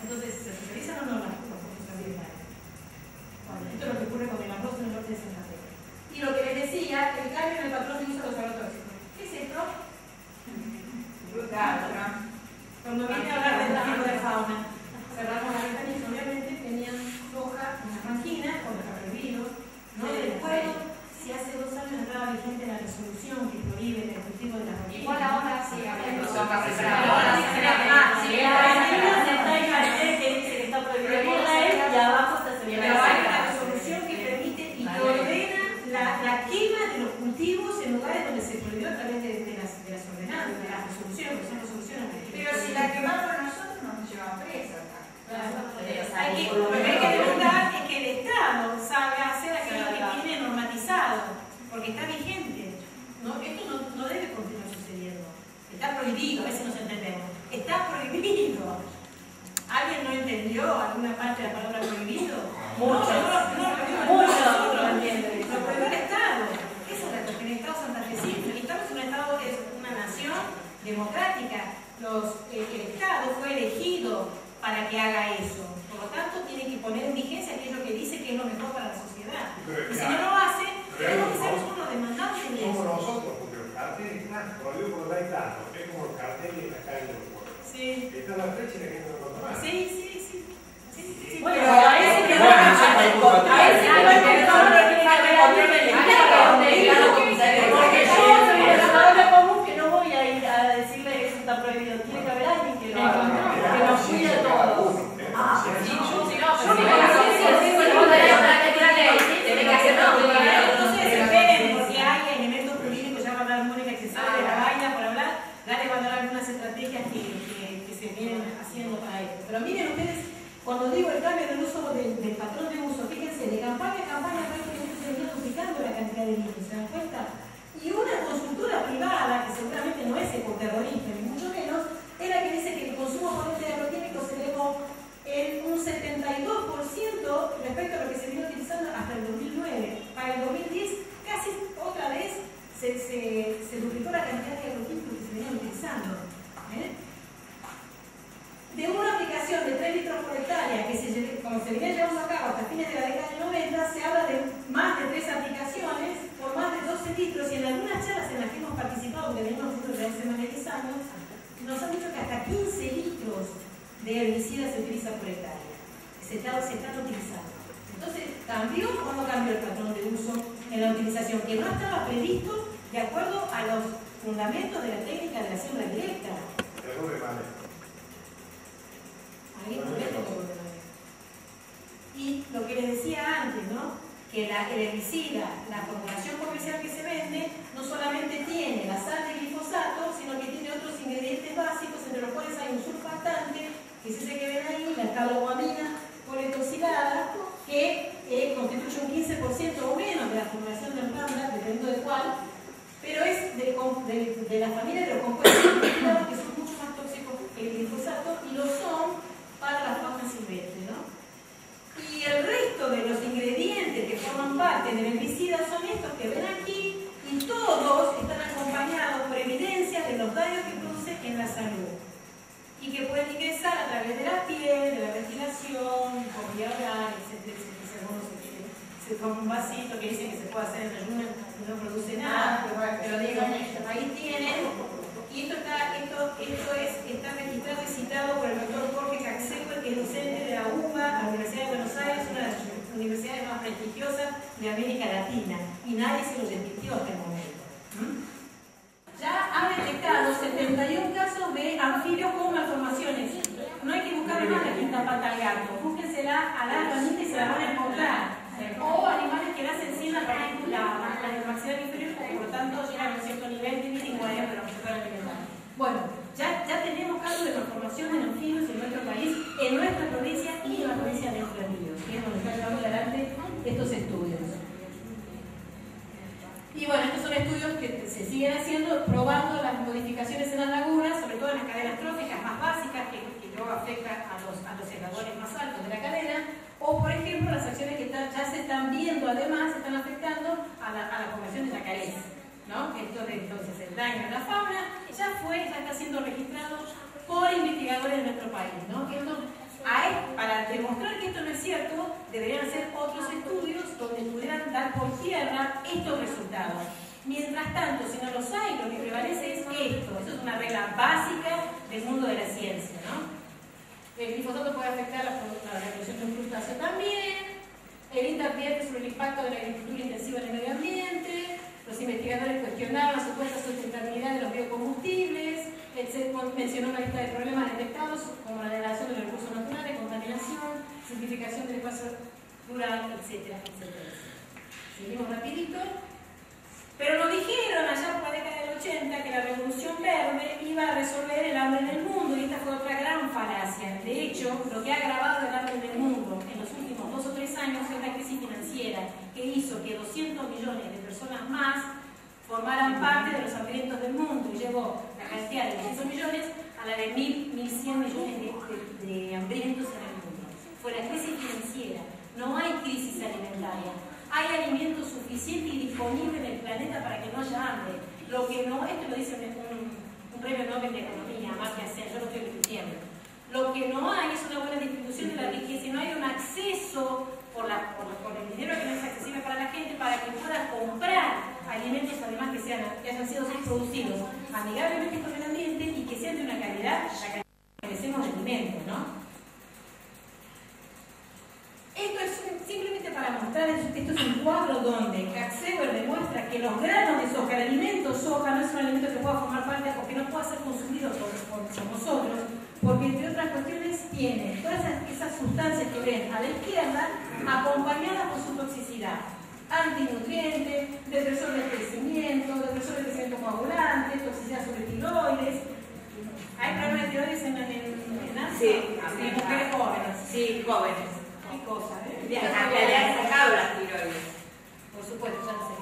Entonces, ¿se socializan o no las cosas ambientales? Bueno, esto es lo que ocurre con el arroz en el norte de Santa Fe. Y lo que les decía, el cambio en el patrón de uso de los agrotóxicos. ¿Qué es esto? Cuando vine a hablar del tráfico de fauna, cerramos la ventanilla, obviamente tenían soja en la banquina, cuando está prohibido, ¿no? Después, si hace 2 años estaba vigente la resolución que prohíbe el cultivo de las banquinas. Igual ahora sí, Ahora sí, está el cartel que dice que está prohibido por ley y abajo está pero hay una resolución que permite y que ordena la quema de los cultivos en lugares donde se prohibió a través de las ordenanzas, de las resoluciones, que son resoluciones. Pero si la quemamos nosotros, nos llevan presa acá. Lo que hay que demostrar es que el Estado sabe hacer aquello que tiene normatizado, porque está vigente. Esto no debe continuar sucediendo. Está prohibido, a ver si nos entendemos. Está prohibido. ¿Alguien no entendió alguna parte de la palabra prohibido? Muchos. Lo prohibió el Estado. Esa es la cuestión. El Estado santafesino. El Estado es un Estado, es una nación democrática. El Estado fue elegido para que haga eso. Por lo tanto, tiene que poner en vigencia aquello que dice que es lo mejor para la sociedad. Y si no lo hace, tenemos que ser nosotros demandantes de eso. Como nosotros, porque los carteles están prohibidos por la tanto, es como los carteles en la calle de los pueblos. Sí. Está la flecha y la gente no contra más. Sí. Bueno, a ese que no porque yo soy el ciudadano común que no voy a ir a decirle que eso está prohibido. Tiene que haber alguien que nos cuide a todos. Sí, yo no, pero el cambio del uso del patrón de uso, fíjense, de campaña a campaña prácticamente se venía duplicando la cantidad de litros, ¿se dan cuenta? Y una consultora privada, que seguramente no es ecoterrorista, ni mucho menos, es la que dice que el consumo potente de agroquímicos se elevó en un 72% respecto a lo que se vino utilizando hasta el 2009. Para el 2010, casi otra vez se duplicó la cantidad de agroquímicos que se venían utilizando. De una aplicación de 3 litros por hectárea, que como se venía llevando a cabo hasta fines de la década del 90, se habla de más de 3 aplicaciones por más de 12 litros, y en algunas charlas en las que hemos participado, que venimos nosotros desde hace más de 10 años, nos han dicho que hasta 15 litros de herbicida se utiliza por hectárea. Se están utilizando. Entonces, ¿cambió o no cambió el patrón de uso en la utilización? Que no estaba previsto de acuerdo a los fundamentos de la técnica de la siembra directa. Error de manejo. Y lo que les decía antes, ¿no? Que el herbicida, la formulación comercial que se vende, no solamente tiene la sal de glifosato, sino que tiene otros ingredientes básicos, entre los cuales hay un surfactante, que es ese que ven ahí, la carboamina politoxilada, que constituye un 15% o menos de la formulación del Roundup, dependiendo de cuál, pero es de la familia de los compuestos que son mucho más tóxicos que el glifosato, y lo son para la fauna silvestre, ¿no? Y el resto de los ingredientes que forman parte del herbicida son estos que ven aquí, y todos están acompañados por evidencias de los daños que produce en la salud y que pueden ingresar a través de la piel, de la respiración, por vía oral, etcétera, etcétera. Algunos se toman un vasito que dicen que se puede hacer en ayuno y no produce nada, pero digo, ahí tienen. Y esto está registrado y citado por el doctor Jorge Caxegüe, que es docente de la UBA, la Universidad de Buenos Aires, una de las universidades más prestigiosas de América Latina, y nadie se lo desmintió hasta el momento. Ya ha detectado 71 casos de anfibios con malformaciones. No hay que buscar más la quinta pata al gato, búsquensela a la ranita y se la van a encontrar. O animales que nacen sin la capacidad inferior, por lo tanto llegan a un cierto nivel de bilingüe, pero no se pueden alimentar. Bueno, ya tenemos casos de malformación en anfibios en nuestro país, en nuestra provincia y en la provincia de Entre Ríos, que es donde están llevando adelante estos estudios. Y bueno, estos son estudios que se siguen haciendo, probando las modificaciones en las lagunas, sobre todo en las cadenas tróficas más básicas, que luego afectan a los secadores más altos de la cadena, o por ejemplo las acciones que ya se están viendo, además, están afectando a la población de yacarés, ¿no? Esto de entonces el daño a la fauna ya está siendo registrado por investigadores de nuestro país, ¿no? Para demostrar que esto no es cierto, deberían hacer otros estudios donde pudieran dar por tierra estos resultados. Mientras tanto, si no los hay, lo que prevalece es esto. Eso es una regla básica del mundo de la ciencia, ¿no? El glifosato puede afectar la reproducción de un crustáceo también. El INTA advierte sobre el impacto de la agricultura intensiva en el medio ambiente. Los investigadores cuestionaron la supuesta sustentabilidad de los biocombustibles. Mencionó una lista de problemas detectados, como la degradación de los recursos naturales, contaminación, simplificación del espacio rural, etcétera, etcétera. Seguimos rapidito. Pero nos dijeron allá por la década del 80 que la revolución verde iba a resolver el hambre en el mundo, y esta fue otra gran falacia. De hecho, lo que ha agravado el hambre en el mundo en los últimos 2 o 3 años es la crisis financiera, que hizo que 200 millones de personas más formaran parte de los hambrientos del mundo, y llevó la cantidad de 200 millones a la de 1.100 millones de hambrientos en el mundo. Fue la crisis financiera, no hay crisis alimentaria. Hay alimento suficiente y disponible en el planeta para que no haya hambre. Lo que no, esto lo dice un premio Nobel de Economía, Amartya Sen, yo lo estoy repitiendo. Lo que no hay es una buena distribución de la riqueza, y no hay un acceso por el dinero que no es accesible para la gente, para que pueda comprar alimentos, además que hayan sido producidos amigablemente con el ambiente y que sean de una calidad, la calidad que merecemos de alimentos, ¿no? Esto es simplemente para mostrar, esto es un cuadro donde Caxegüe demuestra que los granos de soja, el alimento soja, no es un alimento que pueda formar parte o que no pueda ser consumido por nosotros, porque entre otras cuestiones tiene todas esas sustancias que ven a la izquierda acompañadas por su toxicidad: antinutrientes, depresor del crecimiento coagulante, toxicidad sobre tiroides, ¿Hay problemas de tiroides en Asia? Sí, en mujeres jóvenes. Sí, jóvenes. ¿Qué cosa? Le han sacado las tiroides. Por supuesto, ya lo sé.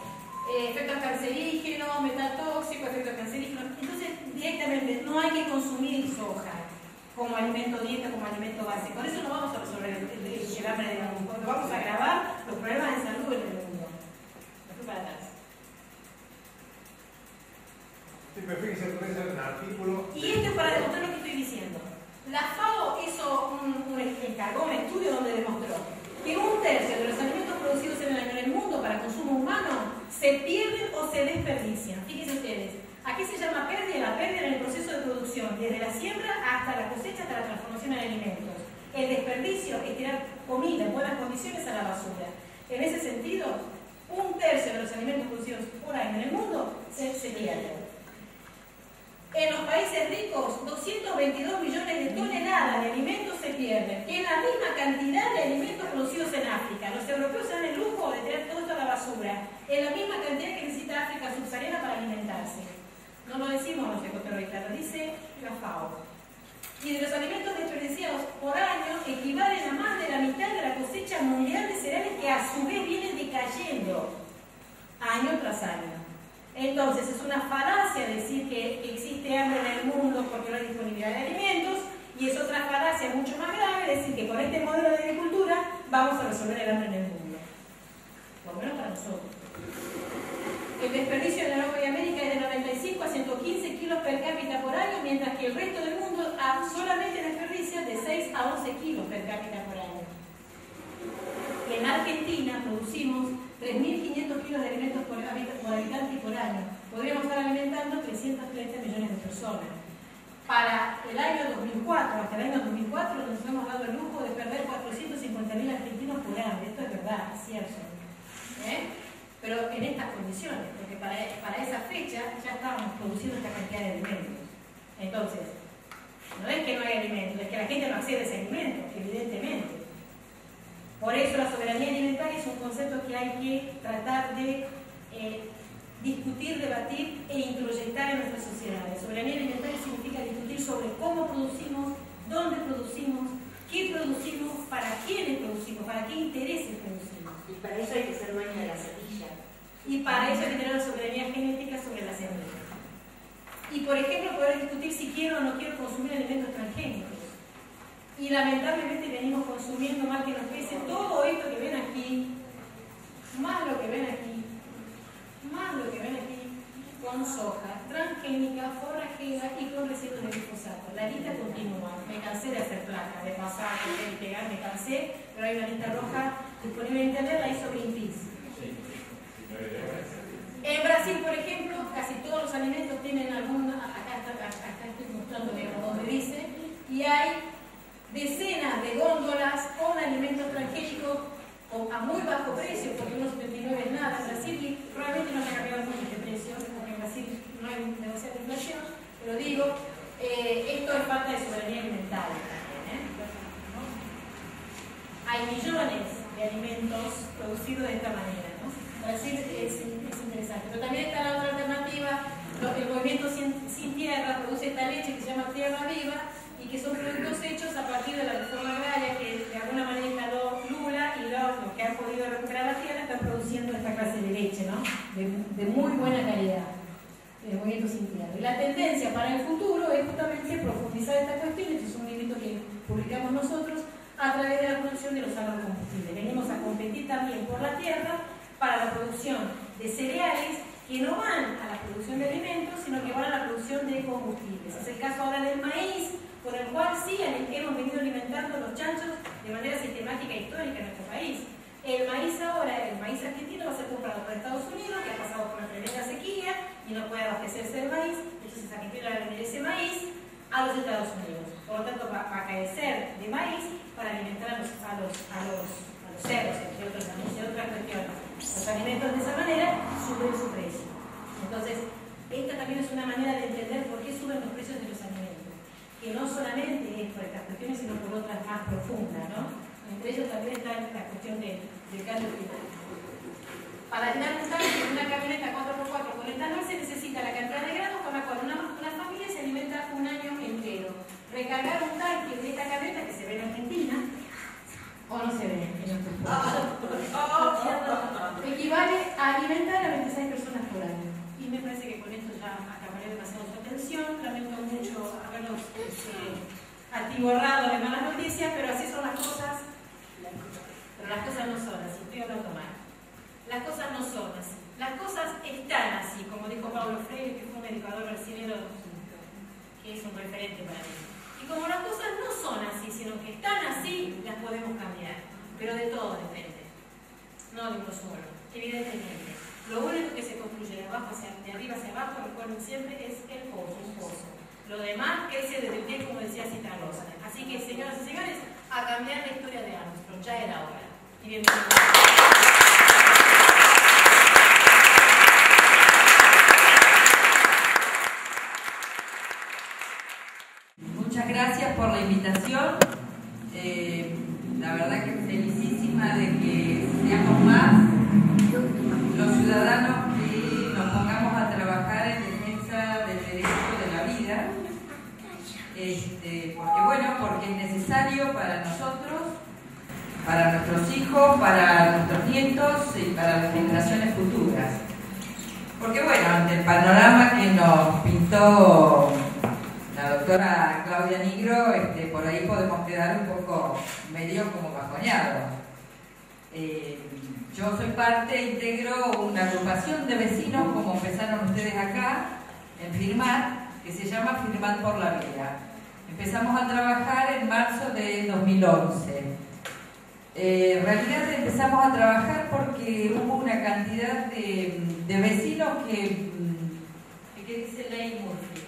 Efectos cancerígenos, metal tóxico, efectos cancerígenos. Entonces, directamente, no hay que consumir soja como alimento dieta, como alimento base. Con eso no vamos a resolver el hambre del mundo, porque vamos a agravar los problemas de salud en el mundo. Me fui para atrás. Sí, pero fíjese, puede ser un artículo. Y esto es para demostrar lo que estoy diciendo. La FAO hizo encargó un estudio donde demostró que 1/3 de los alimentos producidos en el mundo para consumo humano se pierden o se desperdician. Fíjense ustedes, ¿a qué se llama pérdida? La pérdida en el proceso de producción, desde la siembra hasta la cosecha, hasta la transformación en alimentos. El desperdicio es tirar comida en buenas condiciones a la basura. En ese sentido, 1/3 de los alimentos producidos por año en el mundo se pierden. En los países ricos, 222 millones de toneladas de alimentos se pierden. En la misma cantidad de alimentos producidos en África. Los europeos se dan el lujo de tirar todo esto a la basura. En la misma cantidad que necesita África subsahariana para alimentarse. No lo decimos los ecoterroristas, lo dice la FAO. Y de los alimentos desperdiciados por año equivalen a más de la mitad de la cosecha mundial de cereales que a su vez vienen decayendo año tras año. Entonces, es una falacia decir que existe hambre en el mundo porque no hay disponibilidad de alimentos, y es otra falacia mucho más grave decir que con este modelo de agricultura vamos a resolver el hambre en el mundo. Por lo menos para nosotros. El desperdicio en Europa y América es de 95 a 115 kilos per cápita por año, mientras que el resto del mundo solamente desperdicia de 6 a 11 kilos per cápita por año. En Argentina producimos 3.500 kilos de alimentos por habitante y por año. Podríamos estar alimentando 330 millones de personas. Para el año 2004, hasta el año 2004, nos hemos dado el lujo de perder 450.000 argentinos por hambre. Esto es verdad, es cierto. Pero en estas condiciones, porque para esa fecha ya estábamos produciendo esta cantidad de alimentos. Entonces, no es que no hay alimentos, es que la gente no accede a ese alimento, evidentemente. Por eso la soberanía alimentaria es un concepto que hay que tratar de discutir, debatir e introyectar en nuestras sociedades. Soberanía alimentaria significa discutir sobre cómo producimos, dónde producimos, qué producimos, para quiénes producimos, para qué intereses producimos. Y para eso hay que ser dueño de la semilla. Y para eso hay que tener la soberanía genética sobre la semilla. Y por ejemplo, poder discutir si quiero o no quiero consumir alimentos transgénicos. Y lamentablemente venimos consumiendo, mal que nos pese, todo esto que ven aquí, más lo que ven aquí, con soja, transgénica, forrajera y con residuos de glifosato. La lista continúa. Me cansé de hacer placa, de pasar, de pegar, me cansé, pero hay una lista roja disponible en internet, la hizo Greenpeace. En Brasil, por ejemplo, casi todos los alimentos tienen acá estoy mostrando donde dice, y hay decenas de góndolas con alimentos transgénicos a muy bajo precio, porque 1,79 es nada. En Brasil probablemente no haya cambiado mucho este precio, porque en Brasil no hay demasiada inflación, pero digo, esto es falta de soberanía alimentaria. Hay millones de alimentos producidos de esta manera, ¿no? Brasil es interesante, pero también está la otra alternativa. El movimiento sin tierra produce esta leche que se llama Tierra Viva, y que son productos hechos a partir de la reforma agraria que de alguna manera instaló Lula, y los que han podido recuperar la tierra están produciendo esta clase de leche, ¿no? De muy buena calidad, el movimiento sin tierra. Y la tendencia para el futuro es justamente profundizar esta cuestión. Este es un librito que publicamos nosotros a través de la producción de los agrocombustibles. Venimos a competir también por la tierra para la producción de cereales que no van a la producción de alimentos, sino que van a la producción de combustibles. Es el caso ahora del maíz, por el cual sí hemos venido alimentando los chanchos de manera sistemática e histórica en nuestro país. El maíz ahora, el maíz argentino, va a ser comprado por Estados Unidos, que ha pasado por una tremenda sequía y no puede abastecerse del maíz, entonces Argentina va a vender ese maíz a los Estados Unidos. Por lo tanto, va a carecer de maíz para alimentar a los cerdos, entre otras cuestiones. Los alimentos de esa manera suben su precio. Entonces, esta también es una manera de entender por qué suben los precios de los alimentos, que no solamente es por estas cuestiones, sino por otras más profundas, ¿no? Entre ellos también está la cuestión del cambio climático. Para llenar un tanque en una camioneta 4x4 con etanol se necesita la cantidad de granos con la cual una familia se alimenta un año entero. recargar un tanque de esta camioneta que se ve en Argentina, o no se ve en otros países, equivale a alimentar a 26 personas por año. Y me parece que con esto ya acabaré demasiado su atención. Lamento mucho haberlos atiborrado de malas noticias, pero así son las cosas. Pero las cosas no son así, estoy hablando mal. Las cosas no son así. Las cosas están así, como dijo Pablo Freire, que fue un educador brasileño que es un referente para mí. Y como las cosas no son así, sino que están así, las podemos cambiar. Pero de todo depende. No de uno solo, evidentemente. Lo único que se construye de arriba hacia abajo, recuerden siempre, es el pozo, un pozo. Lo demás crece desde el pie, como decía Citarrosa. Así que, señoras y señores, a cambiar la historia de Armstrong. Ya era hora. Y bienvenidos. Muchas gracias por la invitación. La verdad que felicísima de que seamos más los ciudadanos que nos pongamos a trabajar en defensa del derecho de la vida. Porque es necesario para nosotros, para nuestros hijos, para nuestros nietos y para las generaciones futuras. Porque ante el panorama que nos pintó la doctora Claudia Nigro, por ahí podemos quedar un poco medio como bajoneados. Yo soy integro una agrupación de vecinos, como empezaron ustedes acá, en Firmat, que se llama Firmat por la Vida. Empezamos a trabajar en marzo de 2011. En realidad empezamos a trabajar porque hubo una cantidad de vecinos que dice Ley Murphy.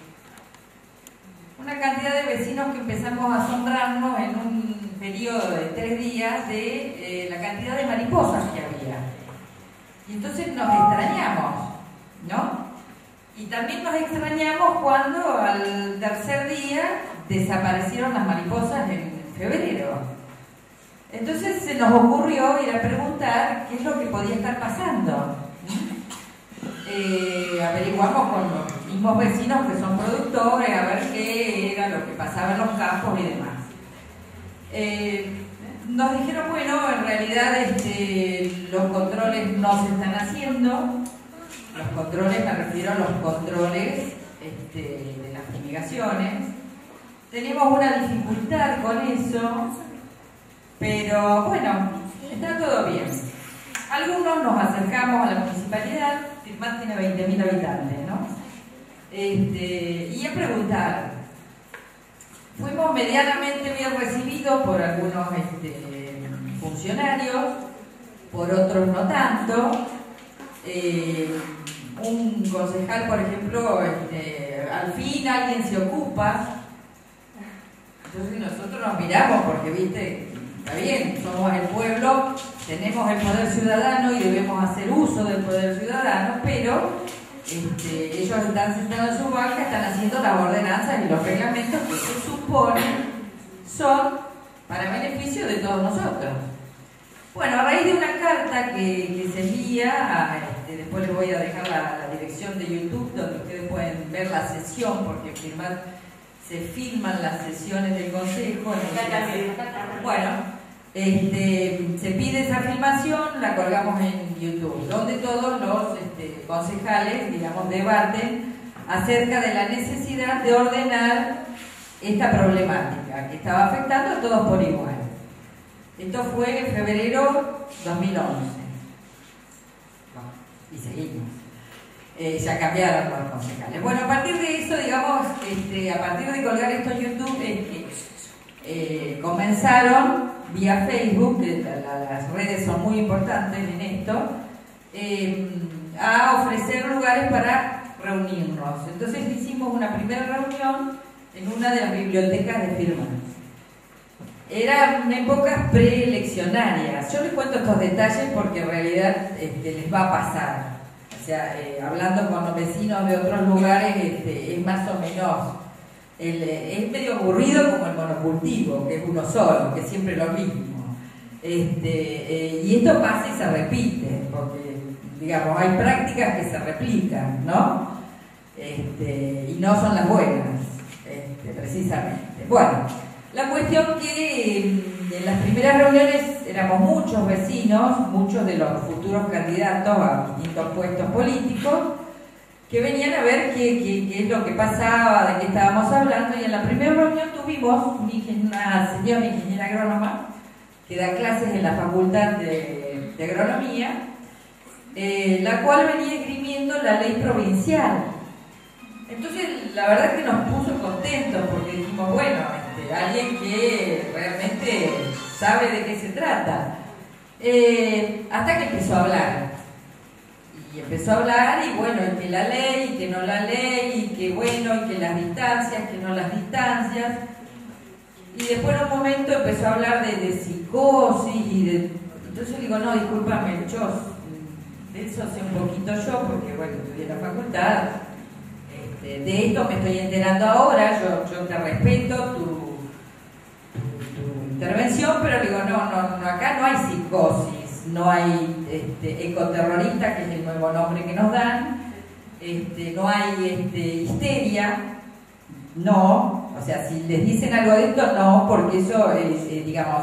Una cantidad de vecinos que empezamos a asombrarnos en un periodo de 3 días de la cantidad de mariposas que había. Y entonces nos extrañamos, ¿no? Y también nos extrañamos cuando al tercer día desaparecieron las mariposas en febrero. Entonces se nos ocurrió ir a preguntar qué es lo que podía estar pasando. Averiguamos con los mismos vecinos que son productores a ver qué era lo que pasaba en los campos y demás. Nos dijeron, en realidad los controles no se están haciendo. Los controles, me refiero a los controles de las fumigaciones. Tenemos una dificultad con eso, pero está todo bien. Algunos nos acercamos a la municipalidad, Firmat tiene 20.000 habitantes, ¿no? Y a preguntar. Fuimos medianamente bien recibidos por algunos funcionarios, por otros no tanto. Un concejal, por ejemplo, al fin alguien se ocupa. Entonces nosotros nos miramos porque, está bien, somos el pueblo, tenemos el poder ciudadano y debemos hacer uso del poder ciudadano, pero ellos están sentados en su banca, están haciendo las ordenanzas y los reglamentos que se suponen son para beneficio de todos nosotros. A raíz de una carta que se envía, después les voy a dejar la dirección de YouTube donde ustedes pueden ver la sesión, porque se filman las sesiones del consejo. Se pide esa filmación, la colgamos en YouTube, donde todos los concejales, debaten acerca de la necesidad de ordenar esta problemática que estaba afectando a todos por igual. Esto fue en febrero 2011. Y seguimos. Ya cambiaron los concejales. A partir de eso, a partir de colgar esto en YouTube, comenzaron vía Facebook, las redes son muy importantes en esto, a ofrecer lugares para reunirnos. Entonces hicimos una primera reunión en una de las bibliotecas de Firmat. Eran épocas preeleccionarias. Yo les cuento estos detalles porque en realidad les va a pasar. Hablando con los vecinos de otros lugares, es más o menos, es medio aburrido como el monocultivo, que es uno solo, que es siempre lo mismo. Y esto pasa y se repite, porque, hay prácticas que se replican, ¿no? Y no son las buenas. precisamente. Bueno, la cuestión que en las primeras reuniones éramos muchos vecinos, muchos de los futuros candidatos a distintos puestos políticos, que venían a ver qué es lo que pasaba, de qué estábamos hablando, y en la primera reunión tuvimos una señora ingeniera agrónoma que da clases en la Facultad de Agronomía, la cual venía esgrimiendo la ley provincial. Entonces, la verdad que nos puso contentos porque dijimos, bueno, alguien que realmente sabe de qué se trata. Hasta que empezó a hablar. Y empezó a hablar y bueno, y que la ley, y que no la ley, y que bueno, y que las distancias, que no las distancias. Y después en un momento empezó a hablar de psicosis y de... Entonces digo, no, discúlpame, yo de eso sé un poquito yo, porque bueno, estudié en la facultad. De esto me estoy enterando ahora, yo te respeto tu intervención, pero digo, no, acá no hay psicosis, no hay ecoterrorista, que es el nuevo nombre que nos dan, no hay histeria, no, o sea, si les dicen algo de esto, no, porque eso es, digamos,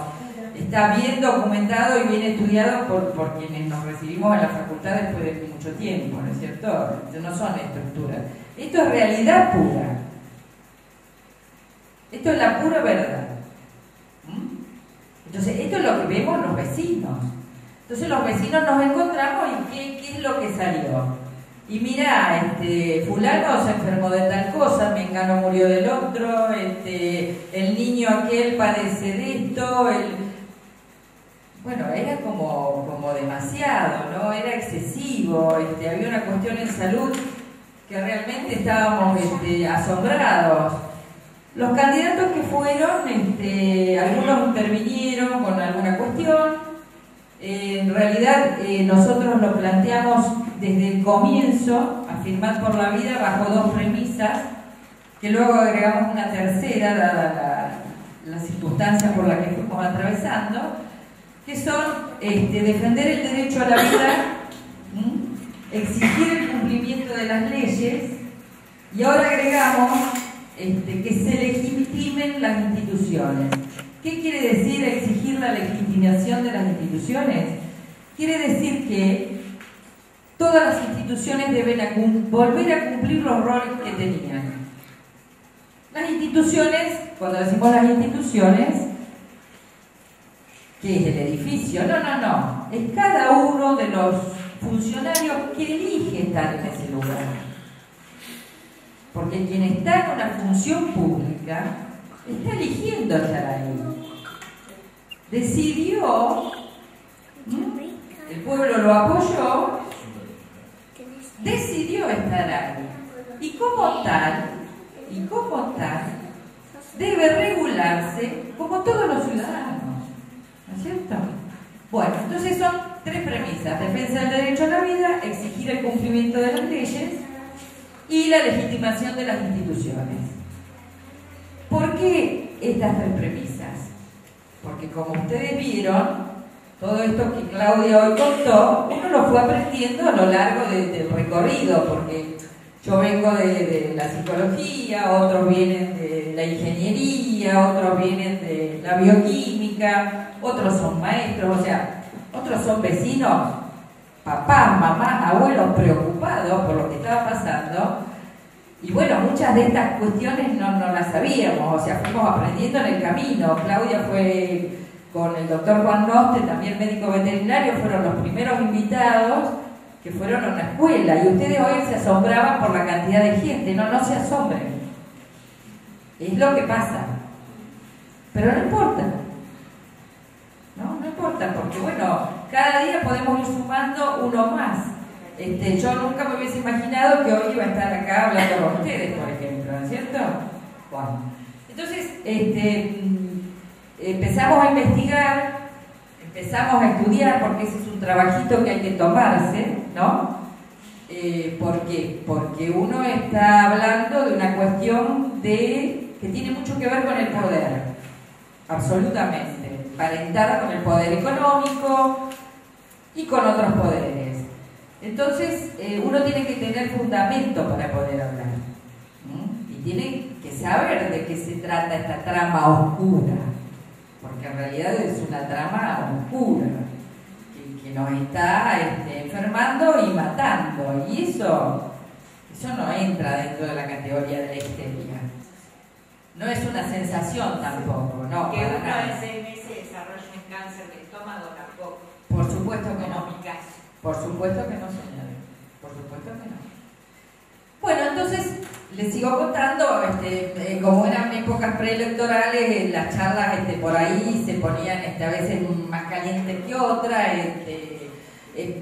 está bien documentado y bien estudiado por quienes nos recibimos en la facultad después de mucho tiempo, ¿no es cierto? No son estructuras. Esto es realidad pura. Esto es la pura verdad. Entonces, esto es lo que vemos los vecinos. Entonces, los vecinos nos encontramos y ¿qué es lo que salió? Y mira, fulano se enfermó de tal cosa, mengano murió del otro, el niño aquel padece de esto, bueno, era como demasiado, ¿no? Era excesivo, había una cuestión en salud que realmente estábamos asombrados. Los candidatos que fueron, algunos intervinieron con alguna cuestión. En realidad nosotros lo planteamos desde el comienzo, afirmar por la vida bajo dos premisas, que luego agregamos una tercera, dada las circunstancias por las que fuimos atravesando, que son defender el derecho a la vida, exigir el cumplimiento de las leyes, y ahora agregamos que se legitimen las instituciones. ¿Qué quiere decir exigir la legitimación de las instituciones? Quiere decir que todas las instituciones deben volver a cumplir los roles que tenían. Las instituciones, cuando decimos las instituciones, ¿qué es el edificio? No. Es cada uno de los funcionarios que elige estar en ese lugar. Porque quien está en una función pública está eligiendo estar ahí. Decidió, el pueblo lo apoyó, decidió estar ahí. Y como tal, debe regularse como todos los ciudadanos. ¿No es cierto? Bueno, entonces son tres premisas: defensa del derecho a la vida, exigir el cumplimiento de las leyes y la legitimación de las instituciones. ¿Por qué estas tres premisas? Porque como ustedes vieron, todo esto que Claudia hoy contó, uno lo fue aprendiendo a lo largo del recorrido, porque yo vengo de la psicología, otros vienen de la ingeniería, otros vienen de la bioquímica, otros son maestros, o sea, otros son vecinos, papás, mamás, abuelos preocupados por lo que estaba pasando. Y bueno, muchas de estas cuestiones no las sabíamos, o sea, fuimos aprendiendo en el camino. Claudia fue con el doctor Juan Noste, también médico veterinario, fueron los primeros invitados que fueron a una escuela, y ustedes hoy se asombraban por la cantidad de gente. No se asombren, es lo que pasa, pero no importa, no importa, porque bueno, cada día podemos ir sumando uno más. Yo nunca me hubiese imaginado que hoy iba a estar acá hablando con ustedes, por ejemplo, ¿no es cierto? Bueno, entonces empezamos a investigar, empezamos a estudiar, porque ese es un trabajito que hay que tomarse, ¿no? ¿Por qué? Porque uno está hablando de una cuestión que tiene mucho que ver con el poder, absolutamente, emparentada con el poder económico y con otros poderes. Entonces, uno tiene que tener fundamento para poder hablar. Y tienen que saber de qué se trata esta trama oscura, porque en realidad es una trama oscura que nos está enfermando y matando, y eso no entra dentro de la categoría de la histeria. No es una sensación tampoco, no. Que para uno nada. en 6 meses desarrolla un cáncer de estómago tampoco. Por supuesto que no. Como mi caso. Por supuesto que no, señora. Por supuesto que no. Bueno, entonces les sigo contando, como eran épocas preelectorales, las charlas por ahí se ponían a veces más calientes que otras.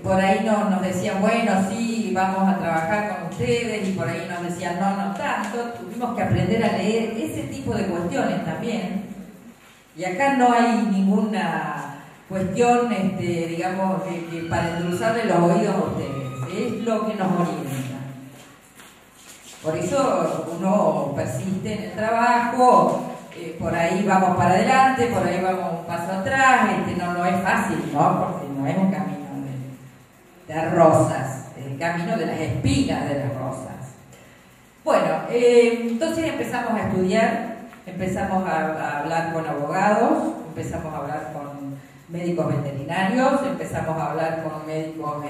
Por ahí nos decían, bueno, sí, vamos a trabajar con ustedes, y por ahí nos decían, no tanto. Tuvimos que aprender a leer ese tipo de cuestiones también. Y acá no hay ninguna cuestión, digamos, que para endulzarle los oídos a ustedes. Es lo que nos orienta. Por eso uno persiste en el trabajo, por ahí vamos para adelante, por ahí vamos un paso atrás. No es fácil, ¿no? Porque no es un camino de rosas, es el camino de las espinas de las rosas. Bueno, entonces empezamos a estudiar, empezamos a hablar con abogados, empezamos a hablar con médicos veterinarios, empezamos a hablar con médicos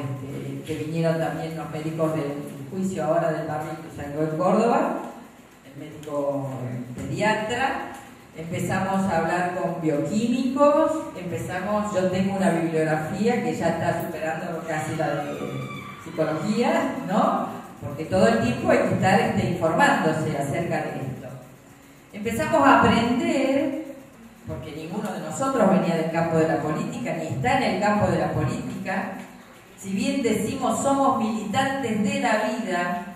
que vinieron también, los médicos del juicio ahora del barrio Ituzaingó en Córdoba, el médico pediatra. Empezamos a hablar con bioquímicos, yo tengo una bibliografía que ya está superando casi la de psicología, ¿no? Porque todo el tiempo hay que estar informándose acerca de esto. Empezamos a aprender, porque ninguno de nosotros venía del campo de la política, ni está en el campo de la política. Si bien decimos somos militantes de la vida,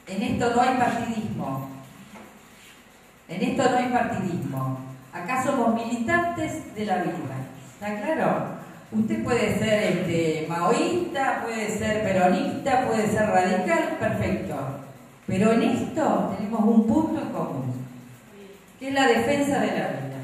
en esto no hay partidismo. En esto no hay partidismo. Acá somos militantes de la vida. ¿Está claro? Usted puede ser maoísta, puede ser peronista, puede ser radical, perfecto. Pero en esto tenemos un punto en común, que es la defensa de la vida.